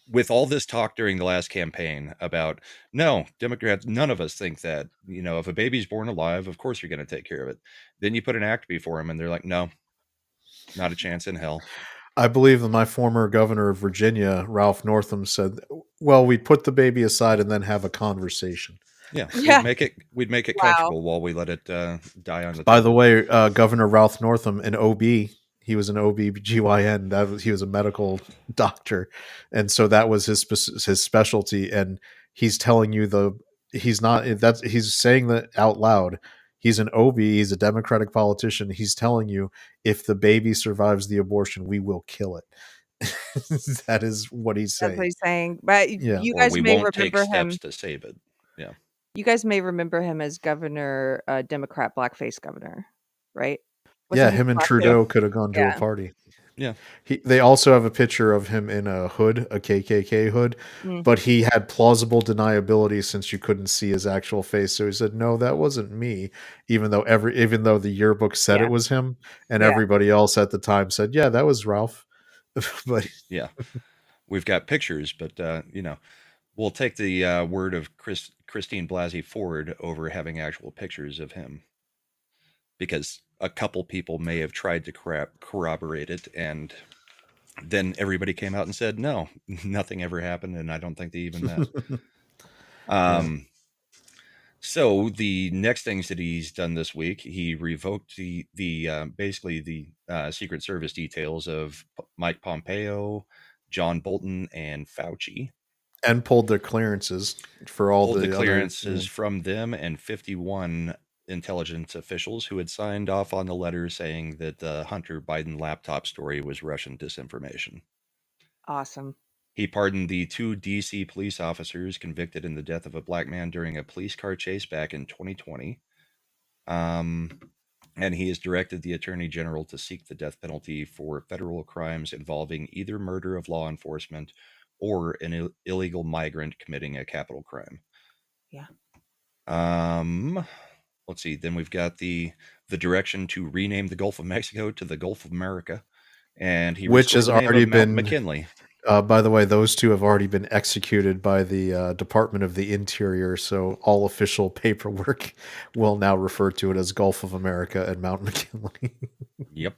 with all this talk during the last campaign about, no, Democrats, none of us think that, if a baby's born alive, of course you're going to take care of it. Then you put an act before them and they're like, no, not a chance in hell. I believe that my former governor of Virginia, Ralph Northam, said, "Well, we put the baby aside and then have a conversation." Yeah, Yeah. we'd make it Wow. comfortable while we let it die on the By the table. way, Governor Ralph Northam, an OB, he was an OB/GYN. He was a medical doctor, and so that was his specialty. And he's telling you he's saying that out loud. He's an OB. He's a Democratic politician. He's telling you, if the baby survives the abortion, we will kill it. That is what he's That's what saying. he's saying. But Yeah. you Or guys we may won't take remember steps him. to save it. Yeah. You guys may remember him as governor, Democrat blackface governor, right? Yeah, Wasn't he him and blackface? Yeah. Trudeau could have gone to a Yeah. party. Yeah. They also have a picture of him in a hood, a KKK hood, Mm. but he had plausible deniability since you couldn't see his actual face. So he said, "No, that wasn't me," even though the yearbook said Yeah. it was him, and Yeah. everybody else at the time said, "Yeah, that was Ralph." But Yeah. We've got pictures, but we'll take the word of Christine Blasey Ford over having actual pictures of him, because a couple people may have tried to corroborate it, and then everybody came out and said, no, nothing ever happened, and I don't think they even met. So the next things that he's done this week, he revoked the basically the Secret Service details of Mike Pompeo, John Bolton, and Fauci. and pulled their clearances for all Pulled the the other. clearances from them and 51 intelligence officials who had signed off on the letter saying that the Hunter Biden laptop story was Russian disinformation. Awesome. He pardoned the 2 D.C. police officers convicted in the death of a black man during a police car chase back in 2020. And he has directed the Attorney General to seek the death penalty for federal crimes involving either murder of law enforcement or an illegal migrant committing a capital crime. Yeah. Let's see. Then we've got the direction to rename the Gulf of Mexico to the Gulf of America, and he Which restored has the name already of Mount been McKinley. by the way, those two have already been executed by the Department of the Interior, so all official paperwork will now refer to it as Gulf of America and Mount McKinley. Yep.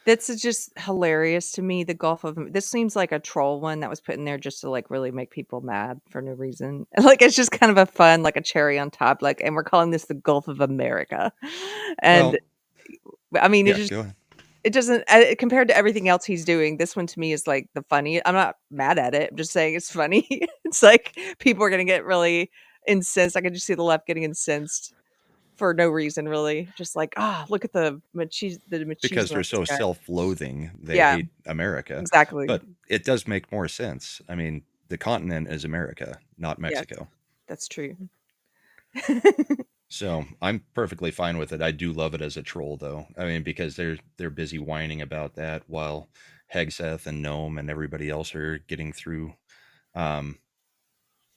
That's just hilarious to me. The Gulf of this seems like a troll one that was put in there just to like really make people mad for no reason. Like it's just kind of a fun, like a cherry on top. Like, and we're calling this the Gulf of America. And Well, I mean, yeah, go ahead. it doesn't compared to everything else he's doing. This one to me is like the funny. I'm not mad at it. I'm just saying it's funny. It's like people are gonna get really incensed. I can just see the left getting incensed for no reason, really. Just like, look at the Because machismo they're of so this guy. self-loathing, they Yeah, hate America. exactly. But it does make more sense. I mean, the continent is America, not Yes, Mexico. that's true. So I'm perfectly fine with it. I do love it as a troll, though. I mean, because they're busy whining about that while Hegseth and Noem and everybody else are getting through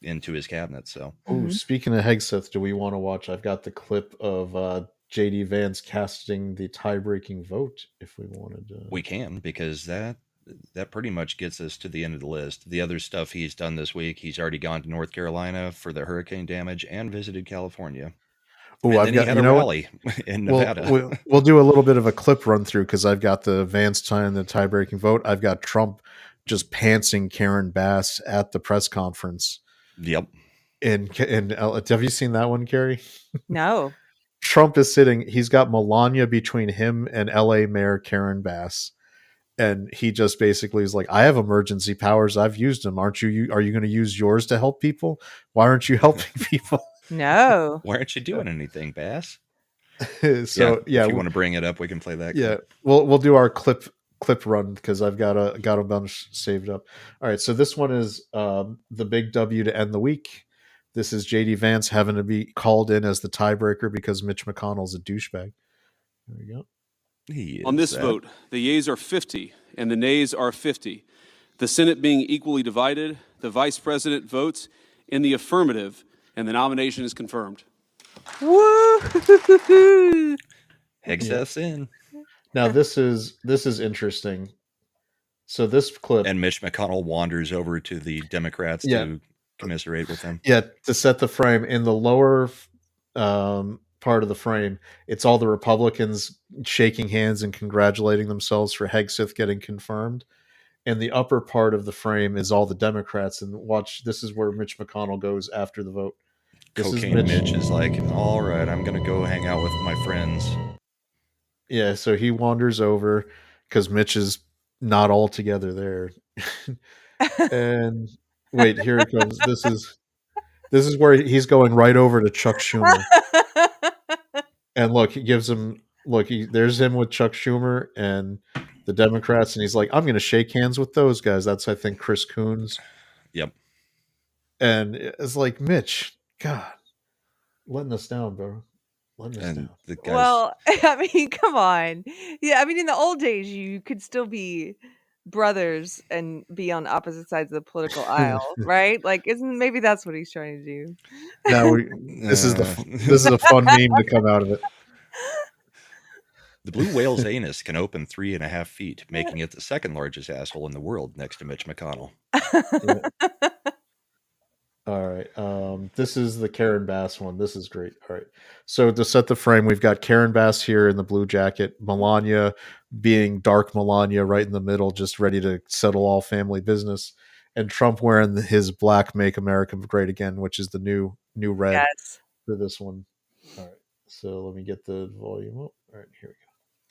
into his cabinet. So Oh, speaking of Hegseth, do we want to watch? I've got the clip of JD Vance casting the tie-breaking vote. If we wanted to, we can, because that pretty much gets us to the end of the list. The other stuff he's done this week, he's already gone to North Carolina for the hurricane damage and visited California. Oh, And I've then he got, had you a know what? rally in Nevada. We'll do a little bit of a clip run through because I've got the Vance tie and the tie-breaking vote. I've got Trump just pantsing Karen Bass at the press conference. Yep. Have you seen that one, Carrie? No. Trump is sitting. He's got Melania between him and L.A. Mayor Karen Bass, and he just basically is like, "I have emergency powers. I've used them. Aren't you? Are you going to use yours to help people? Why aren't you helping people?" No. Why aren't you doing anything, Bass? So if you want to bring it up, we can play that. Yeah, clip. we'll do our clip run because I've got a bunch saved up. All right, so this one is the big W to end the week. This is JD Vance having to be called in as the tiebreaker because Mitch McConnell's a douchebag. There we go. On this vote, the yeas are 50 and the nays are 50. The Senate being equally divided, the Vice President votes in the affirmative, and the nomination is confirmed. Woo! Hegseth's in. Now this is interesting. So this clip, And Mitch McConnell wanders over to the Democrats to commiserate with them. yeah, to set the frame in the lower part of the frame, it's all the Republicans shaking hands and congratulating themselves for Hegseth getting confirmed. And the upper part of the frame is all the Democrats. And watch, this is where Mitch McConnell goes after the vote. This Cocaine is Mitch is like, all right, I'm going to go hang out with my friends. Yeah, so he wanders over because Mitch is not all together there. And wait, here it comes. This is where he's going right over to Chuck Schumer. And look, he gives him there's him with Chuck Schumer and the Democrats, and he's like, I'm going to shake hands with those guys. That's, I think, Chris Coons. Yep. And it's like, Mitch, God, letting us down, bro. Letting us down. The guys, Well, I mean, come on. Yeah, I mean, in the old days, you could still be brothers and be on opposite sides of the political aisle, right? Like, maybe that's what he's trying to do. Now this is a fun meme to come out of it. the blue whale's anus can open 3.5 feet, making it the second largest asshole in the world next to Mitch McConnell. Yeah. All right. This is the Karen Bass one. This is great. All right. So to set the frame, we've got Karen Bass here in the blue jacket, Melania being dark Melania right in the middle, just ready to settle all family business, and Trump wearing his black Make America Great Again, which is the new red Yes. for this one. All right. So let me get the volume up. All right, here we go.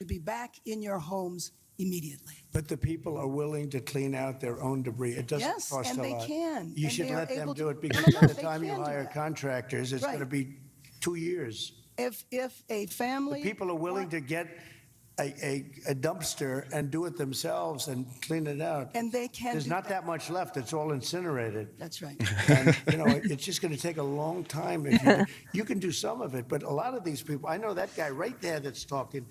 To be back in your homes immediately. But the people are willing to clean out their own debris. It doesn't Yes, cost and a they lot. can, You and should they are let them able do to- it because No, by the they time you can do hire that. contractors, it's Right. going to be 2 years. If a The family people are willing to get a dumpster and do it themselves and clean it out. And they can There's do not that. that much left. It's all incinerated. That's right. And, it's just going to take a long time. If you can do some of it, but a lot of these people, I know that guy right there that's talking.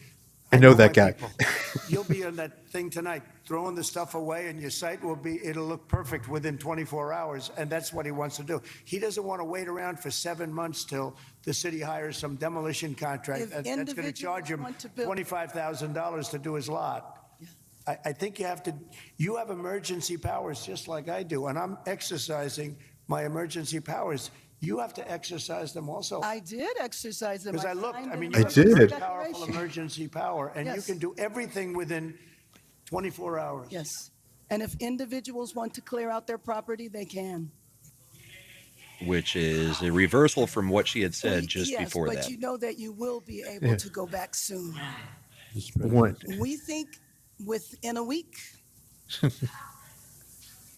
I know that my guy. people. You'll be on that thing tonight, throwing the stuff away, and your site it'll look perfect within 24 hours. And that's what he wants to do. He doesn't want to wait around for 7 months till the city hires some demolition contract If that's going to individuals charge him want to build- $25,000 to do his lot. I think you have emergency powers just like I do, and I'm exercising my emergency powers. You have to exercise them also. I did exercise them. Because I looked, signed I mean, it you in have the a very did. powerful declaration. emergency power, and you Yes. can do everything within 24 hours. Yes. And if individuals want to clear out their property, they can. Which is a reversal from what she had said Well, just yes, before but that. you know that you will be able to go back soon. When? We think within a week.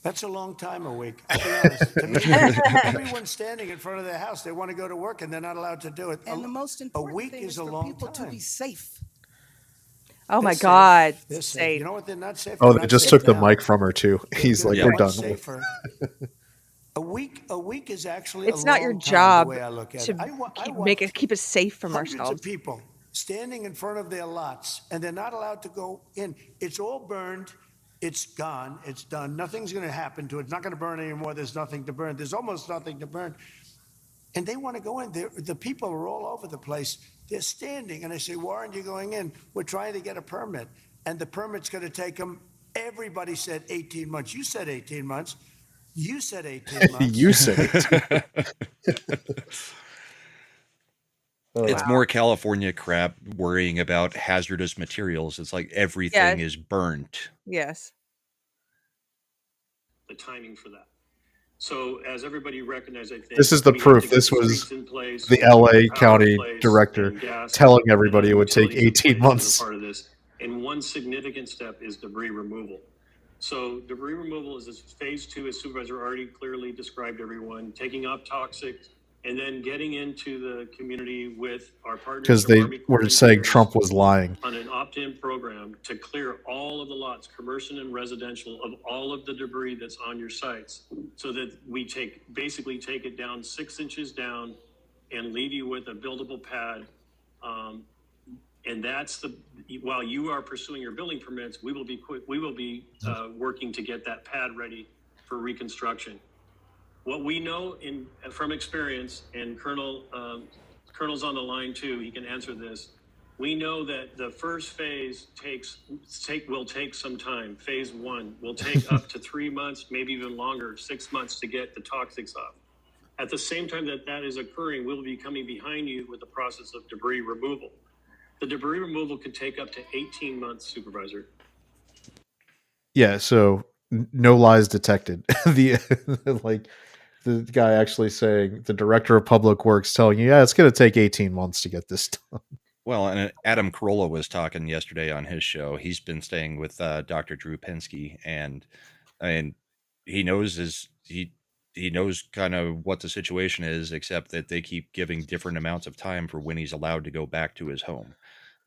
That's a long time, a week. I'll be honest. To me, everyone's standing in front of their house. They want to go to work, and they're not allowed to do it. And the most a important week thing is is a for long people to time. be safe. Oh my They're safe. God. They're safe. Safe. You know what? They're not safe. Oh, They're they not just safe took the now. mic from her too. He's They're like, gonna we're get done. much safer. A week is actually It's a not your long time, job the way I look at to it. I keep us safe from hundreds ourselves. of people standing in front of their lots, and they're not allowed to go in. It's all burned. It's gone. It's done. Nothing's going to happen to it. It's not going to burn anymore. There's nothing to burn. There's almost nothing to burn. And they want to go in. The people are all over the place. They're standing, and I say, "Why aren't you going in?" We're trying to get a permit, and the permit's going to take them. Everybody said 18 months. You said 18 months. You said 18 months. You said it. It's more California crap worrying about hazardous materials. It's like everything is burnt. Yes. The timing for that. So as everybody recognized, I think This is the we have proof. to get This the was streets in place, the we have to LA get power County in place, director and gas telling and everybody it would take utilities in 18 place months. as a part of this. And one significant step is debris removal. So debris removal is phase 2, as Supervisor already clearly described everyone, taking up toxic and then getting into the community with our partners. Because they were saying Trump was lying. On an opt-in program to clear all of the lots, commercial and residential, of all of the debris that's on your sites, so that we basically take it down 6 inches down and leave you with a buildable pad. And that's while you are pursuing your building permits, we will be working to get that pad ready for reconstruction. What we know from experience, and Colonel's on the line too, he can answer this. We know that the first phase will take some time. Phase 1 will take up to 3 months, maybe even longer, 6 months to get the toxics off. At the same time that is occurring, we'll be coming behind you with the process of debris removal. The debris removal could take up to 18 months, Supervisor. Yeah, so no lies detected. The guy actually saying, the director of public works telling you, yeah, it's going to take 18 months to get this done. Well, and Adam Carolla was talking yesterday on his show. He's been staying with Dr. Drew Pinsky, and he knows he knows kind of what the situation is, except that they keep giving different amounts of time for when he's allowed to go back to his home.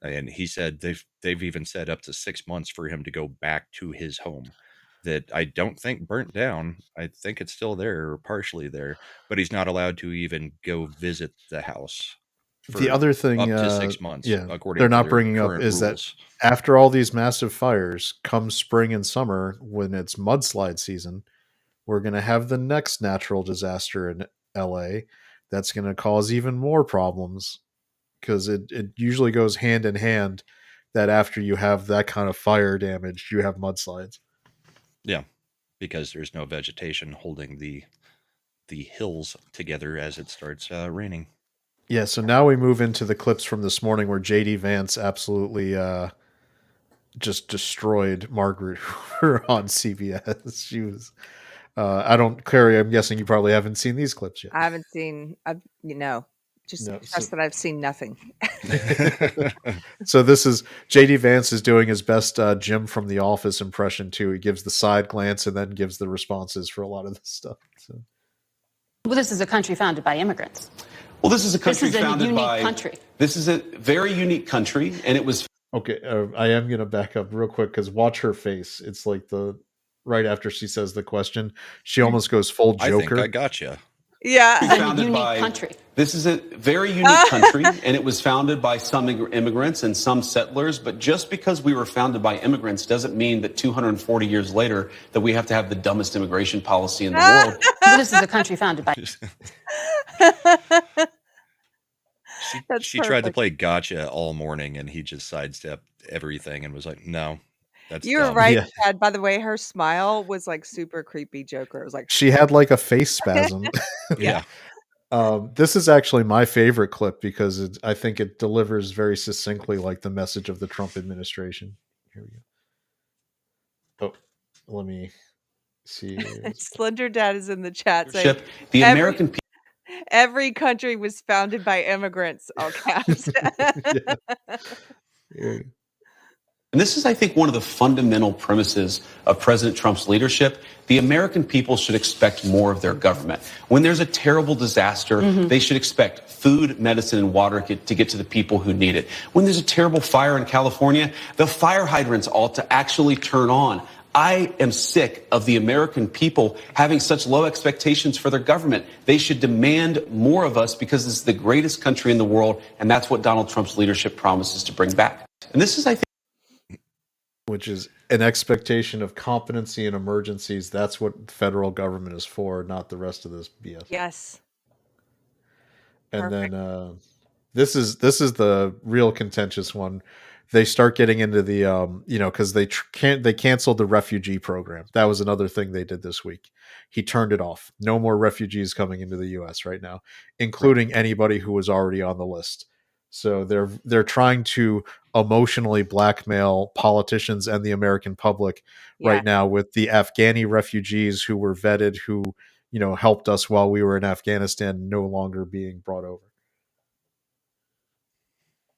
And he said they've even set up to 6 months for him to go back to his home that I don't think burnt down. I think it's still there or partially there, but he's not allowed to even go visit the house. The other thing, up to 6 months, according they're to not their bringing up current is rules. that after all these massive fires, come spring and summer, when it's mudslide season, we're going to have the next natural disaster in LA that's going to cause even more problems, because it usually goes hand in hand that after you have that kind of fire damage, you have mudslides. Yeah, because there's no vegetation holding the hills together as it starts raining. Yeah, so now we move into the clips from this morning where J.D. Vance absolutely just destroyed Margaret Hoover on CBS. She was, Clary, I'm guessing you probably haven't seen these clips yet. I haven't seen, trust that I've seen nothing. So this is, J.D. Vance is doing his best Jim from The Office impression too. He gives the side glance and then gives the responses for a lot of this stuff. So. Well, this is a country founded by immigrants. Well, this is a country This is a founded unique by country. This is a very unique country, and it was Okay, I am gonna back up real quick because watch her face. It's like the right after she says the question, she almost goes full I think I Joker. gotcha. Yeah. A unique country. This is a very unique country, and it was founded by some immigrants and some settlers. But just because we were founded by immigrants doesn't mean that 240 years later that we have to have the dumbest immigration policy in the world. This is a country founded by. She tried to play gotcha all morning, and he just sidestepped everything and was like, "No, that's You were dumb." right, Yeah. Chad. By the way, her smile was like super creepy Joker. It was like She had like a face spasm. Yeah. This is actually my favorite clip because I think it delivers very succinctly like the message of the Trump administration. Here we go. Oh, let me see. Slender Dad is in the chat saying The American people. every country was founded by immigrants, all caps. Yeah. And this is, I think, one of the fundamental premises of President Trump's leadership. The American people should expect more of their government. When there's a terrible disaster, they should expect food, medicine, and water to get to the people who need it. When there's a terrible fire in California, the fire hydrants ought to actually turn on. I am sick of the American people having such low expectations for their government. They should demand more of us because this is the greatest country in the world, and that's what Donald Trump's leadership promises to bring back. And this is, I think, which is an expectation of competency in emergencies. That's what the federal government is for, not the rest of this BS. Yes. And then this is the real contentious one. They start getting into the because they canceled the refugee program. That was another thing they did this week. He turned it off. No more refugees coming into the U.S. right now, including anybody who was already on the list. So they're trying to emotionally blackmail politicians and the American public right now with the Afghani refugees who were vetted, who helped us while we were in Afghanistan, no longer being brought over.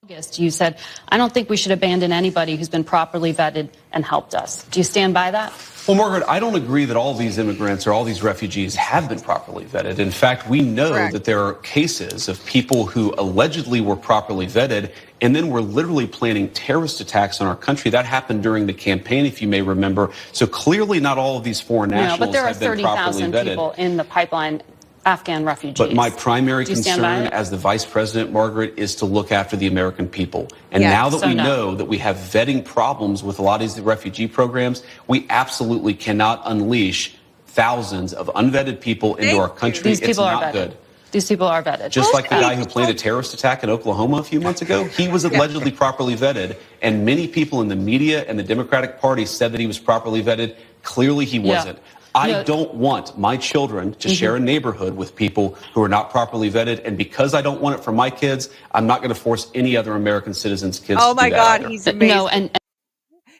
You said, I don't think we should abandon anybody who's been properly vetted and helped us. Do you stand by that? Well, Margaret, I don't agree that all these immigrants or all these refugees have been properly vetted. In fact, we know that there are cases of people who allegedly were properly vetted and then were literally planning terrorist attacks on our country. That happened during the campaign, if you may remember. So clearly not all of these foreign nationals but there are have been properly 30,000 vetted. people in the pipeline, Afghan refugees. But my primary Do you stand by concern it? as the vice president, Margaret, is to look after the American people. And now that we know that we have vetting problems with a lot of these refugee programs, we absolutely cannot unleash thousands of unvetted people into our country. These people it's are not vetted. good. These people are vetted. Just like the guy who planned a terrorist attack in Oklahoma a few months ago, he was allegedly properly vetted, and many people in the media and the Democratic Party said that he was properly vetted. Clearly he wasn't. I don't want my children to share a neighborhood with people who are not properly vetted, and because I don't want it for my kids, I'm not going to force any other American citizens' kids to do that either. He's amazing. No, and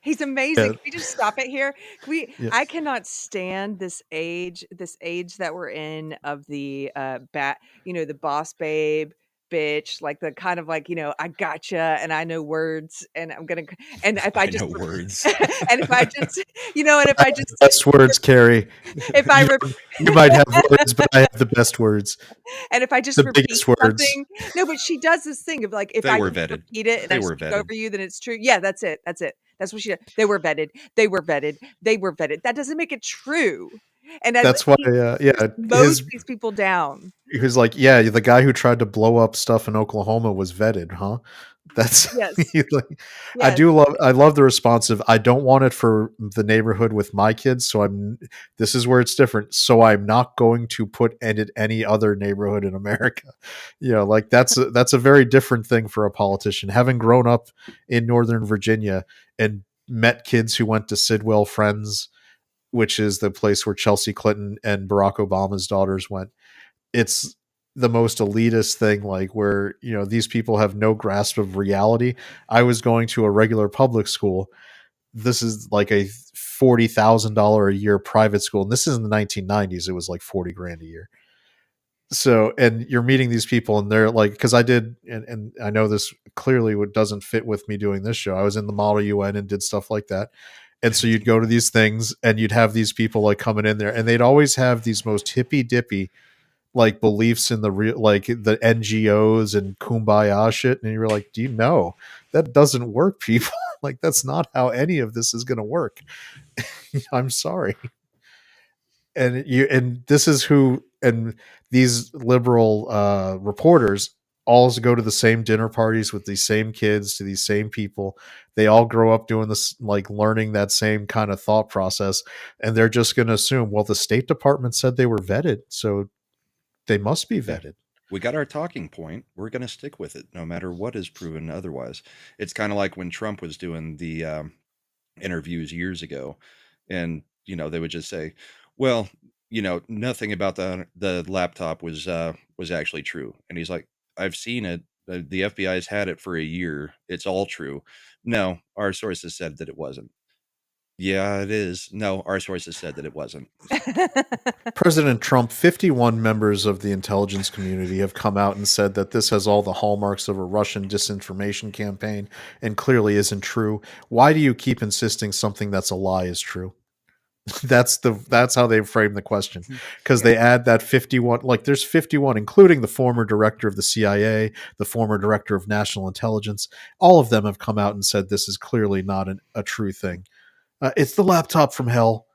he's amazing. Can we just stop it here? Can we? Yes. I cannot stand this age that we're in of the the boss babe bitch, like the kind of like, I gotcha and I know words and I'm gonna, and if I just know words. and if I just and if I just Best words, Carrie. if I You might have words, but I have the best words. and if I just The repeat biggest words. something, no, but she does this thing of like, if They I were just vetted. repeat it and They I were speak vetted. over you, then it's true. Yeah, that's it. That's what she did. They were vetted. They were vetted. They were vetted. That doesn't make it true. And That's why, mows these people down. he was like, yeah, the guy who tried to blow up stuff in Oklahoma was vetted, huh? That's Yes. I love the response of, I don't want it for the neighborhood with my kids, so this is where it's different. So I'm not going to put it in any other neighborhood in America. Like that's a very different thing for a politician. Having grown up in Northern Virginia and met kids who went to Sidwell Friends, which is the place where Chelsea Clinton and Barack Obama's daughters went. It's the most elitist thing, like where, these people have no grasp of reality. I was going to a regular public school. This is like a $40,000 a year private school. And this is in the 1990s. It was like 40 grand a year. So, and you're meeting these people and they're like, cause I did, and I know this clearly doesn't fit with me doing this show. I was in the Model UN and did stuff like that. And so you'd go to these things and you'd have these people like coming in there and they'd always have these most hippy dippy like beliefs in the real, like the NGOs and kumbaya shit. And you were like, do you know That doesn't work, people. Like, that's not how any of this is going to work. I'm sorry. And this is who, and these liberal reporters all go to the same dinner parties with these same kids, to these same people. They all grow up doing this, like learning that same kind of thought process, and they're just going to assume, well, the State Department said they were vetted, so they must be vetted. We got our talking point. We're going to stick with it no matter what is proven otherwise. It's kind of like when Trump was doing the interviews years ago, and they would just say, well, nothing about the laptop was actually true. And he's like, I've seen it. The FBI's had it for a year. It's all true. No, our sources said that it wasn't. Yeah, it is. No, our sources said that it wasn't. President Trump, 51 members of the intelligence community have come out and said that this has all the hallmarks of a Russian disinformation campaign and clearly isn't true. Why do you keep insisting something that's a lie is true? That's how they frame the question, because they add that 51, like there's 51, including the former director of the CIA, the former director of national intelligence. All of them have come out and said this is clearly not a true thing. It's the laptop from hell.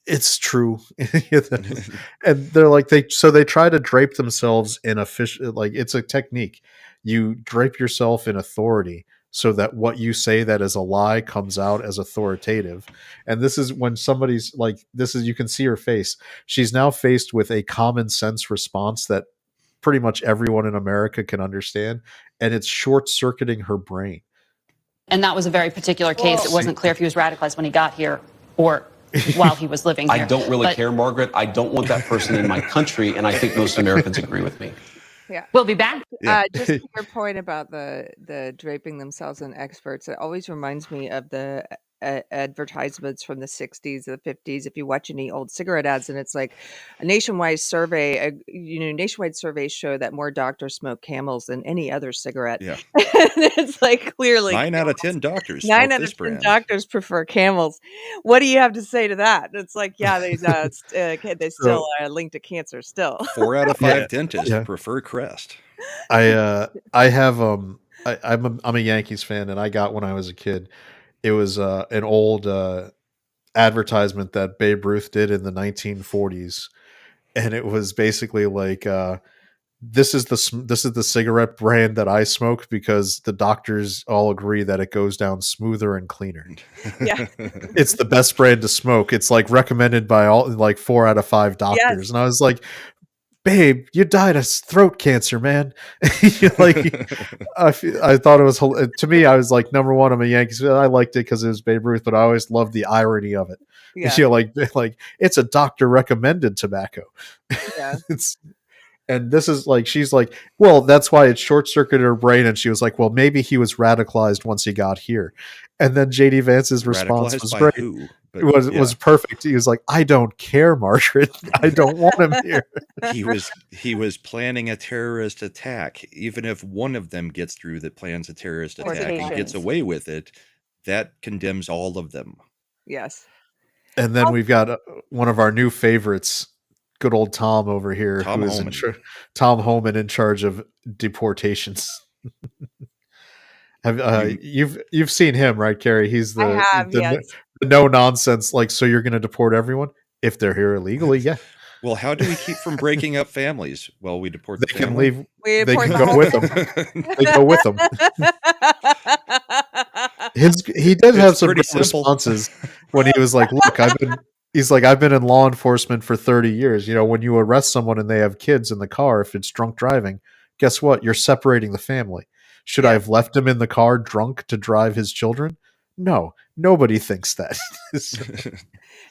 It's true. And they're like, they try to drape themselves in like it's a technique. You drape yourself in authority so that what you say that is a lie comes out as authoritative. And this is when somebody's like, you can see her face. She's now faced with a common sense response that pretty much everyone in America can understand. And it's short circuiting her brain. And that was a very particular case. It wasn't clear if he was radicalized when he got here or while he was living here. I don't really care, Margaret. I don't want that person in my country, and I think most Americans agree with me. Yeah. We'll be back. Just to your point about the draping themselves in experts, it always reminds me of the advertisements from the 60s, the 50s. If you watch any old cigarette ads, and it's like a nationwide survey, nationwide surveys show that more doctors smoke Camels than any other cigarette. Yeah. It's like clearly 9 out of 10 doctors. 9 out of 10 doctors prefer Camels. What do you have to say to that? It's like, yeah, they still link to cancer still. 4 out of 5 dentists prefer Crest. I'm a Yankees fan, and I got when I was a kid. It was an old advertisement that Babe Ruth did in the 1940s, and it was basically like, "This is the cigarette brand that I smoke because the doctors all agree that it goes down smoother and cleaner. Yeah, it's the best brand to smoke. It's like recommended by all like 4 out of 5 doctors." Yes. And I was like, babe, you died of throat cancer, man. Like, I thought it was, to me, I was like, number one, I'm a Yankees fan. I liked it because it was Babe Ruth, but I always loved the irony of it. Yeah. Like it's a doctor recommended tobacco. Yeah. And this is like, she's like, well, that's why it short circuited her brain. And she was like, well, maybe he was radicalized once he got here. And then JD Vance's response was great. Who? It was perfect. He was like, I don't care, Margaret. I don't want him here. He was planning a terrorist attack. Even if one of them gets through that plans a terrorist attack and gets away with it, that condemns all of them. Yes. And then we've got one of our new favorites, good old Tom over here, Tom who is Homan. Tom Homan in charge of deportations. You've seen him, right, Carrie? He's the no nonsense. Like, so you're going to deport everyone if they're here illegally? Yeah. Well, how do we keep from breaking up families? Well, we deport. They can leave. They deport can them. go with them. They go with them. He did have some good responses when he was like, "Look, I've been in law enforcement for 30 years. You know, when you arrest someone and they have kids in the car, if it's drunk driving, guess what? You're separating the family. Should I have left him in the car drunk to drive his children? No, nobody thinks that."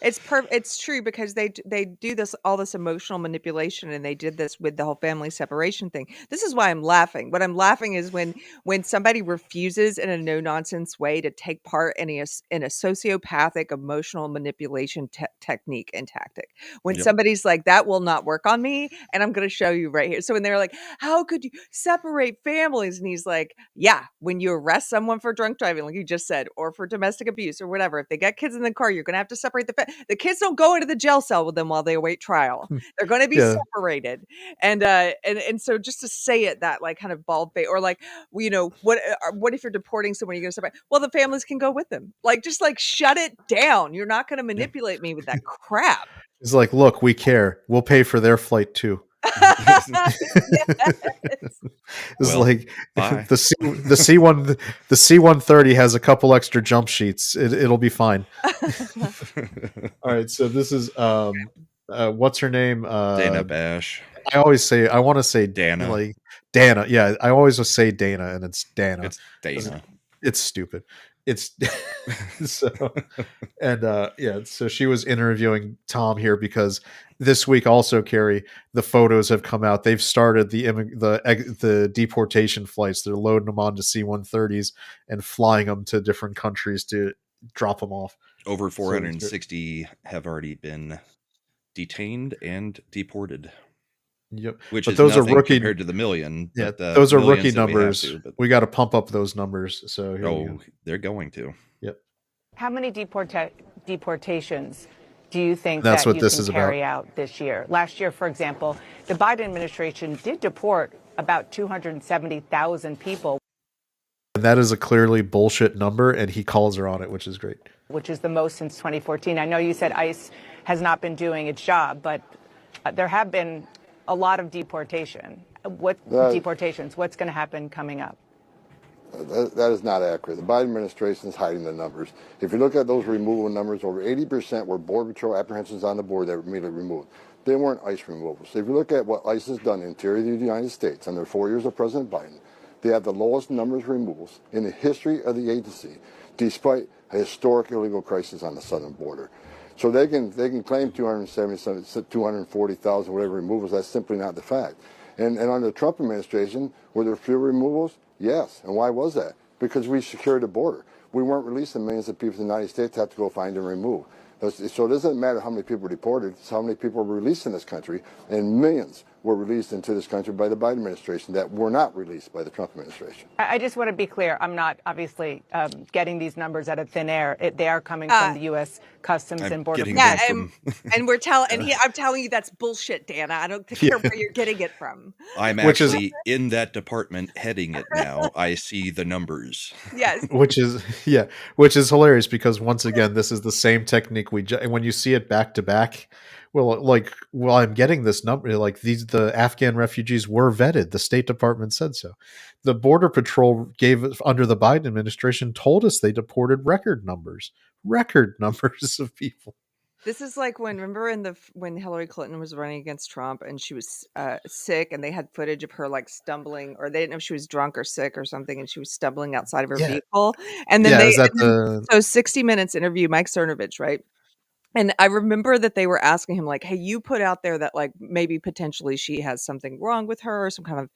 It's true, because they do all this emotional manipulation, and they did this with the whole family separation thing. This is why I'm laughing. What I'm laughing is when somebody refuses in a no nonsense way to take part in a sociopathic emotional manipulation technique and tactic. When somebody's like, that will not work on me, and I'm going to show you right here. So when they're like, how could you separate families? And he's like, yeah, when you arrest someone for drunk driving, like you just said, or for domestic abuse or whatever, if they get kids in the car, you're going to have to separate the kids don't go into the jail cell with them while they await trial. They're going to be Yeah. separated. And so just to say it that like kind of bald face, or like, what if you're deporting someone, you're going to separate? Well, the families can go with them. Like, just like shut it down. You're not going to manipulate me with that crap. It's like, look, we care. We'll pay for their flight too. Yes. It's Well, like bye. the C-130 has a couple extra jump sheets. It'll be fine. All right, so this is what's her name? Dana Bash. I want to say Dana. like Dana. Yeah, I always just say Dana, and it's Dana. It's Dana. It's stupid. It's so, and so she was interviewing Tom here because this week also, Carrie, the photos have come out. They've started the deportation flights. They're loading them onto C-130s and flying them to different countries to drop them off. Over 460 have already been detained and deported. Yep, Which but is those are nothing rookie compared to the million. Yeah, but those are rookie millions that numbers. We got to pump up those numbers. So here we go. they're going to. Yep. How many deportations do you think That's that what you this can is carry about. out this year? Last year, for example, the Biden administration did deport about 270,000 people. And that is a clearly bullshit number, and he calls her on it, which is great. Which is the most since 2014. I know you said ICE has not been doing its job, but there have been a lot of deportation. Deportations? What's going to happen coming up? That is not accurate. The Biden administration is hiding the numbers. If you look at those removal numbers, over 80% were Border Patrol apprehensions on the border that were immediately removed. They weren't ICE removals. So if you look at what ICE has done in the interior of the United States under 4 years of President Biden, they have the lowest numbers of removals in the history of the agency, despite a historic illegal crisis on the southern border. So they can claim 240,000, whatever removals. That's simply not the fact. And under the Trump administration, were there fewer removals? Yes. And why was that? Because we secured the border. We weren't releasing millions of people to the United States to have to go find and remove. So it doesn't matter how many people were deported, it's how many people were released in this country, and millions were released into this country by the Biden administration that were not released by the Trump administration. I just want to be clear. I'm not obviously getting these numbers out of thin air. They are coming from the U.S. Customs and Border Protection. Yeah, and we're I'm telling you that's bullshit, Dana. I don't care where you're getting it from. I'm actually in that department heading it now. I see the numbers. Yes. Which is hilarious because once again, this is the same technique when you see it back to back. Well, I'm getting this number. Like the Afghan refugees were vetted. The State Department said so. The Border Patrol under the Biden administration told us they deported record numbers of people. This is like remember when Hillary Clinton was running against Trump and she was sick, and they had footage of her like stumbling, or they didn't know if she was drunk or sick or something, and she was stumbling outside of her vehicle. And then so 60 Minutes interview Mike Cernovich, right? And I remember that they were asking him like, hey, you put out there that like maybe potentially she has something wrong with her, or some kind of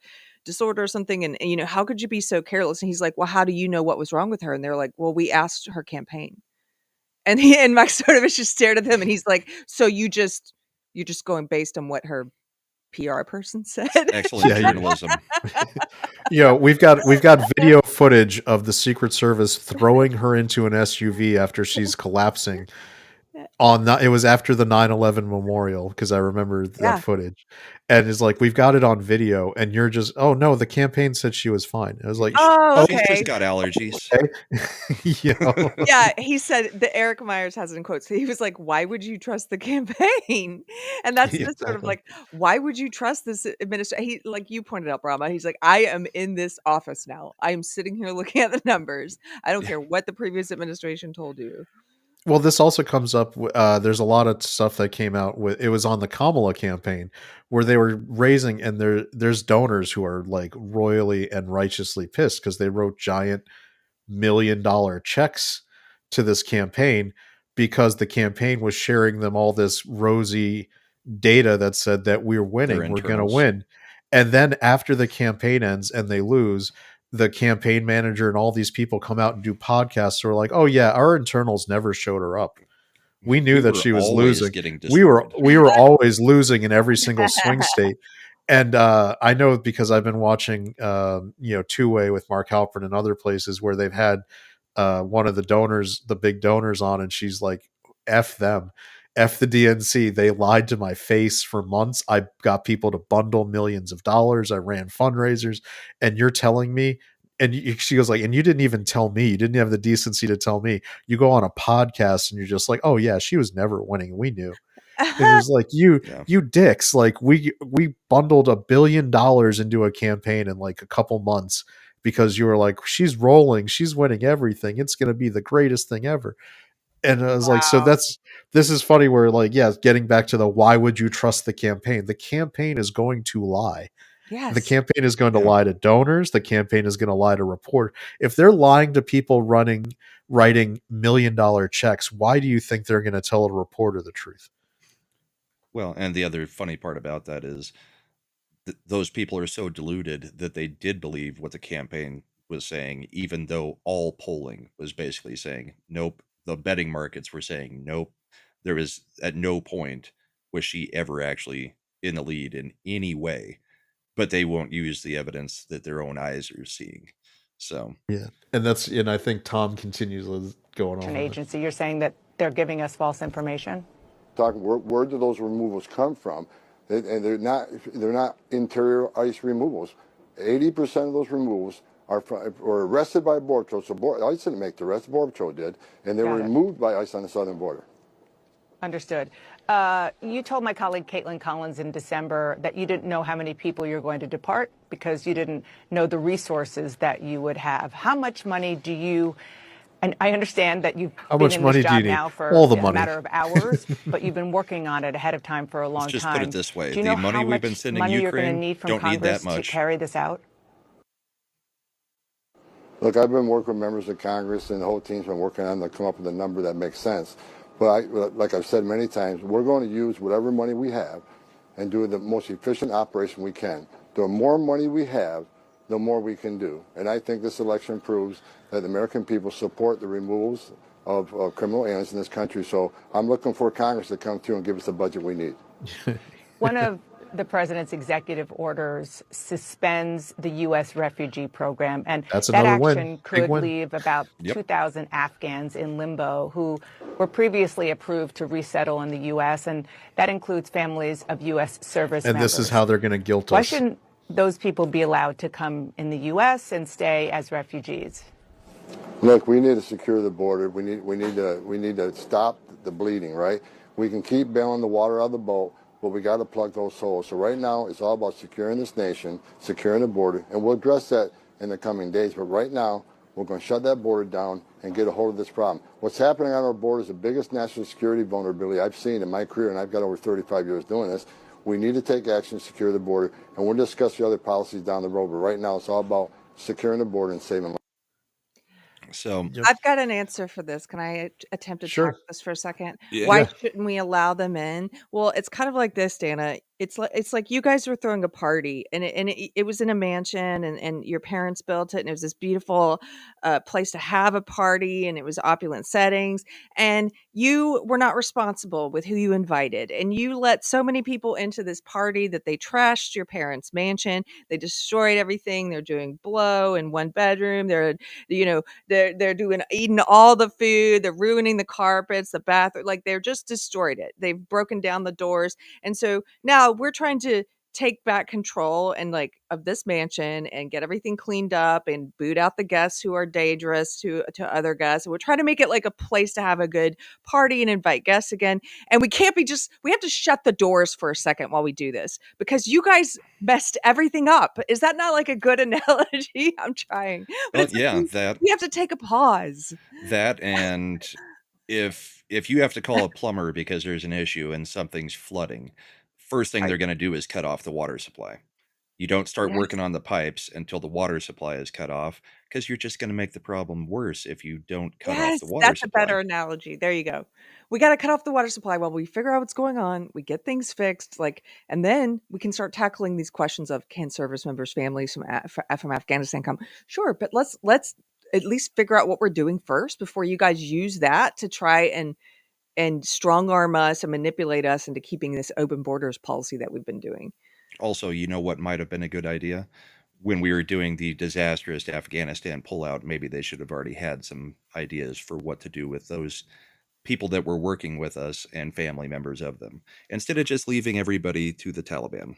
disorder or something. And how could you be so careless? And he's like, well, how do you know what was wrong with her? And they're like, well, we asked her campaign. And Mike Cernovich just stared at him, and he's like, so you're just going based on what her PR person said? Excellent journalism. We've got video footage of the Secret Service throwing her into an SUV after she's collapsing. It was after the 9/11 memorial, because I remember that footage, and it's like, we've got it on video, and you're just, oh no, the campaign said she was fine. I was like, She's just got allergies. Okay. Yeah, he said that Eric Myers has it in quotes. He was like, why would you trust the campaign? And that's just sort of like, why would you trust this administration? He, like you pointed out, Brahma, he's like, I am in this office now. I am sitting here looking at the numbers. I don't care what the previous administration told you. Well, this also comes up. There's a lot of stuff that came out it was on the Kamala campaign where they were raising, and there's donors who are like royally and righteously pissed because they wrote giant $1 million checks to this campaign because the campaign was sharing them all this rosy data that said that we're winning, we're going to win. And then after the campaign ends and they lose, the campaign manager and all these people come out and do podcasts who are like, oh yeah, our internals never showed her up. We knew that she was losing. We were always losing in every single swing state. And I know because I've been watching, Two Way with Mark Halpern and other places where they've had one of the donors, the big donors, on, and she's like, F them. F the DNC. They lied to my face for months. I got people to bundle millions of dollars. I ran fundraisers. And you're telling me, she goes like, and you didn't even tell me. You didn't have the decency to tell me. You go on a podcast and you're just like, oh yeah, she was never winning. We knew. And it was like, you dicks. Like we bundled $1 billion into a campaign in like a couple months because you were like, she's rolling, she's winning everything. It's going to be the greatest thing ever. And I was like, so this is funny where like, yeah, getting back to the, why would you trust the campaign? The campaign is going to lie. Yes. The campaign is going to lie to donors. The campaign is going to lie to report. If they're lying to people writing $1 million checks, why do you think they're going to tell a reporter the truth? Well, and the other funny part about that is those people are so deluded that they did believe what the campaign was saying, even though all polling was basically saying, nope. The betting markets were saying, nope. There was at no point was she ever actually in the lead in any way, but they won't use the evidence that their own eyes are seeing. So, yeah. And I think Tom continues going on. An agency, you're saying that they're giving us false information? Where do those removals come from? And they're not interior ice removals. 80% of those removals were arrested by Border Patrol. So ICE didn't make the arrest, Border Patrol did, and they were removed by ICE on the southern border. Understood. You told my colleague Caitlin Collins in December that you didn't know how many people you're going to depart because you didn't know the resources that you would have. How much money do you? And I understand that you've been in this job now for a matter of hours, but you've been working on it ahead of time for a long time. Let's just put it this way: do you know the money we've been sending Ukraine, you're going to need from Congress to carry this out? Look, I've been working with members of Congress, and the whole team's been working on to come up with a number that makes sense. But like I've said many times, we're going to use whatever money we have and do the most efficient operation we can. The more money we have, the more we can do. And I think this election proves that the American people support the removals of criminal aliens in this country. So I'm looking for Congress to come through and give us the budget we need. One of the president's executive orders suspends the U.S. refugee program, and that action could leave about 2,000 Afghans in limbo who were previously approved to resettle in the U.S., and that includes families of U.S. service members. And this is how they're going to guilt us. Why shouldn't those people be allowed to come in the U.S. and stay as refugees? Look, we need to secure the border. We need to stop the bleeding, right? We can keep bailing the water out of the boat, but we got to plug those holes. So right now, it's all about securing this nation, securing the border, and we'll address that in the coming days. But right now, we're going to shut that border down and get a hold of this problem. What's happening on our border is the biggest national security vulnerability I've seen in my career, and I've got over 35 years doing this. We need to take action to secure the border, and we'll discuss the other policies down the road. But right now, it's all about securing the border and saving lives. So I've got an answer for this. Can I attempt to tackle this for a second? Yeah. Why shouldn't we allow them in? Well, it's kind of like this, Dana. It's like you guys were throwing a party, and it was in a mansion, and your parents built it, and it was this beautiful place to have a party, and it was opulent settings, and you were not responsible with who you invited, and you let so many people into this party that they trashed your parents' mansion. They destroyed everything. They're doing blow in one bedroom. They're eating all the food. They're ruining the carpets, the bathroom. Like, they're just destroyed it. They've broken down the doors, and so now we're trying to take back control and of this mansion and get everything cleaned up and boot out the guests who are dangerous to other guests. And we're trying to make it like a place to have a good party and invite guests again. And we can't be we have to shut the doors for a second while we do this because you guys messed everything up. Is that not like a good analogy? I'm trying. But we have to take a pause. That, and if you have to call a plumber because there's an issue and something's flooding, first thing they're going to do is cut off the water supply. You don't start working on the pipes until the water supply is cut off, because you're just going to make the problem worse if you don't cut off the water supply. That's a better analogy. There you go. We got to cut off the water supply while we figure out what's going on. We get things fixed, and then we can start tackling these questions of, can service members' families from Afghanistan come? Sure, but let's at least figure out what we're doing first before you guys use that to try and strong arm us and manipulate us into keeping this open borders policy that we've been doing. Also, you know what might have been a good idea? when we were doing the disastrous Afghanistan pullout, maybe they should have already had some ideas for what to do with those people that were working with us and family members of them, instead of just leaving everybody to the Taliban.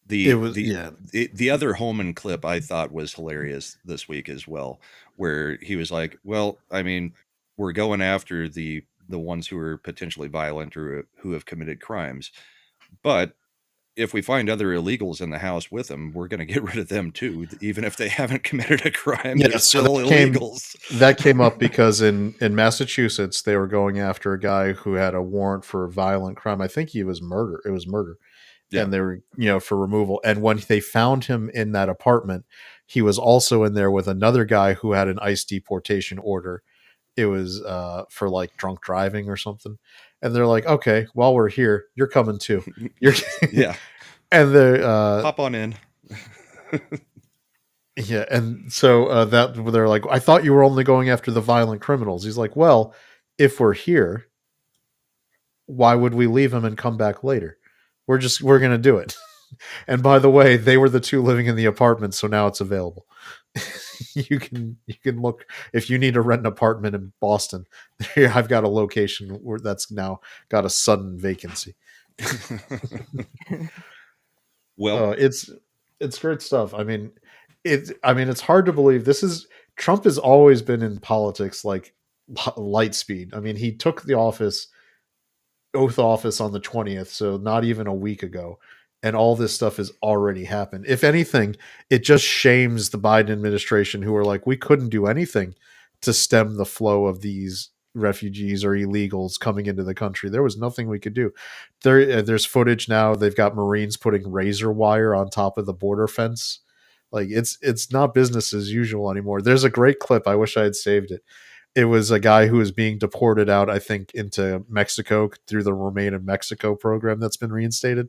The other Homan clip I thought was hilarious this week as well, where he was like, well, I mean, we're going after the ones who are potentially violent or who have committed crimes, but if we find other illegals in the house with them, we're going to get rid of them too, even if they haven't committed a crime. They're still illegals. That came up because in Massachusetts they were going after a guy who had a warrant for a violent crime. I think it was murder. Yeah. And they were, for removal. And when they found him in that apartment, he was also in there with another guy who had an ICE deportation order. It was for like drunk driving or something. And they're like, okay, while we're here, you're coming too. Yeah. And they hop on in. Yeah. And so that they're like, I thought you were only going after the violent criminals. He's like, well, if we're here, why would we leave him and come back later? We're going to do it. And by the way, they were the two living in the apartment, so now it's available. you can look if you need to rent an apartment in Boston. Here, I've got a location where that's now got a sudden vacancy. Well, it's great stuff. I mean, it's hard to believe Trump has always been in politics like light speed. I mean, he took the oath office on the 20th, so not even a week ago, and all this stuff has already happened. If anything, it just shames the Biden administration, who are like, we couldn't do anything to stem the flow of these refugees or illegals coming into the country. There was nothing we could do. There's footage now. They've got Marines putting razor wire on top of the border fence. Like it's not business as usual anymore. There's a great clip. I wish I had saved it. It was a guy who was being deported out, I think, into Mexico through the Remain in Mexico program that's been reinstated.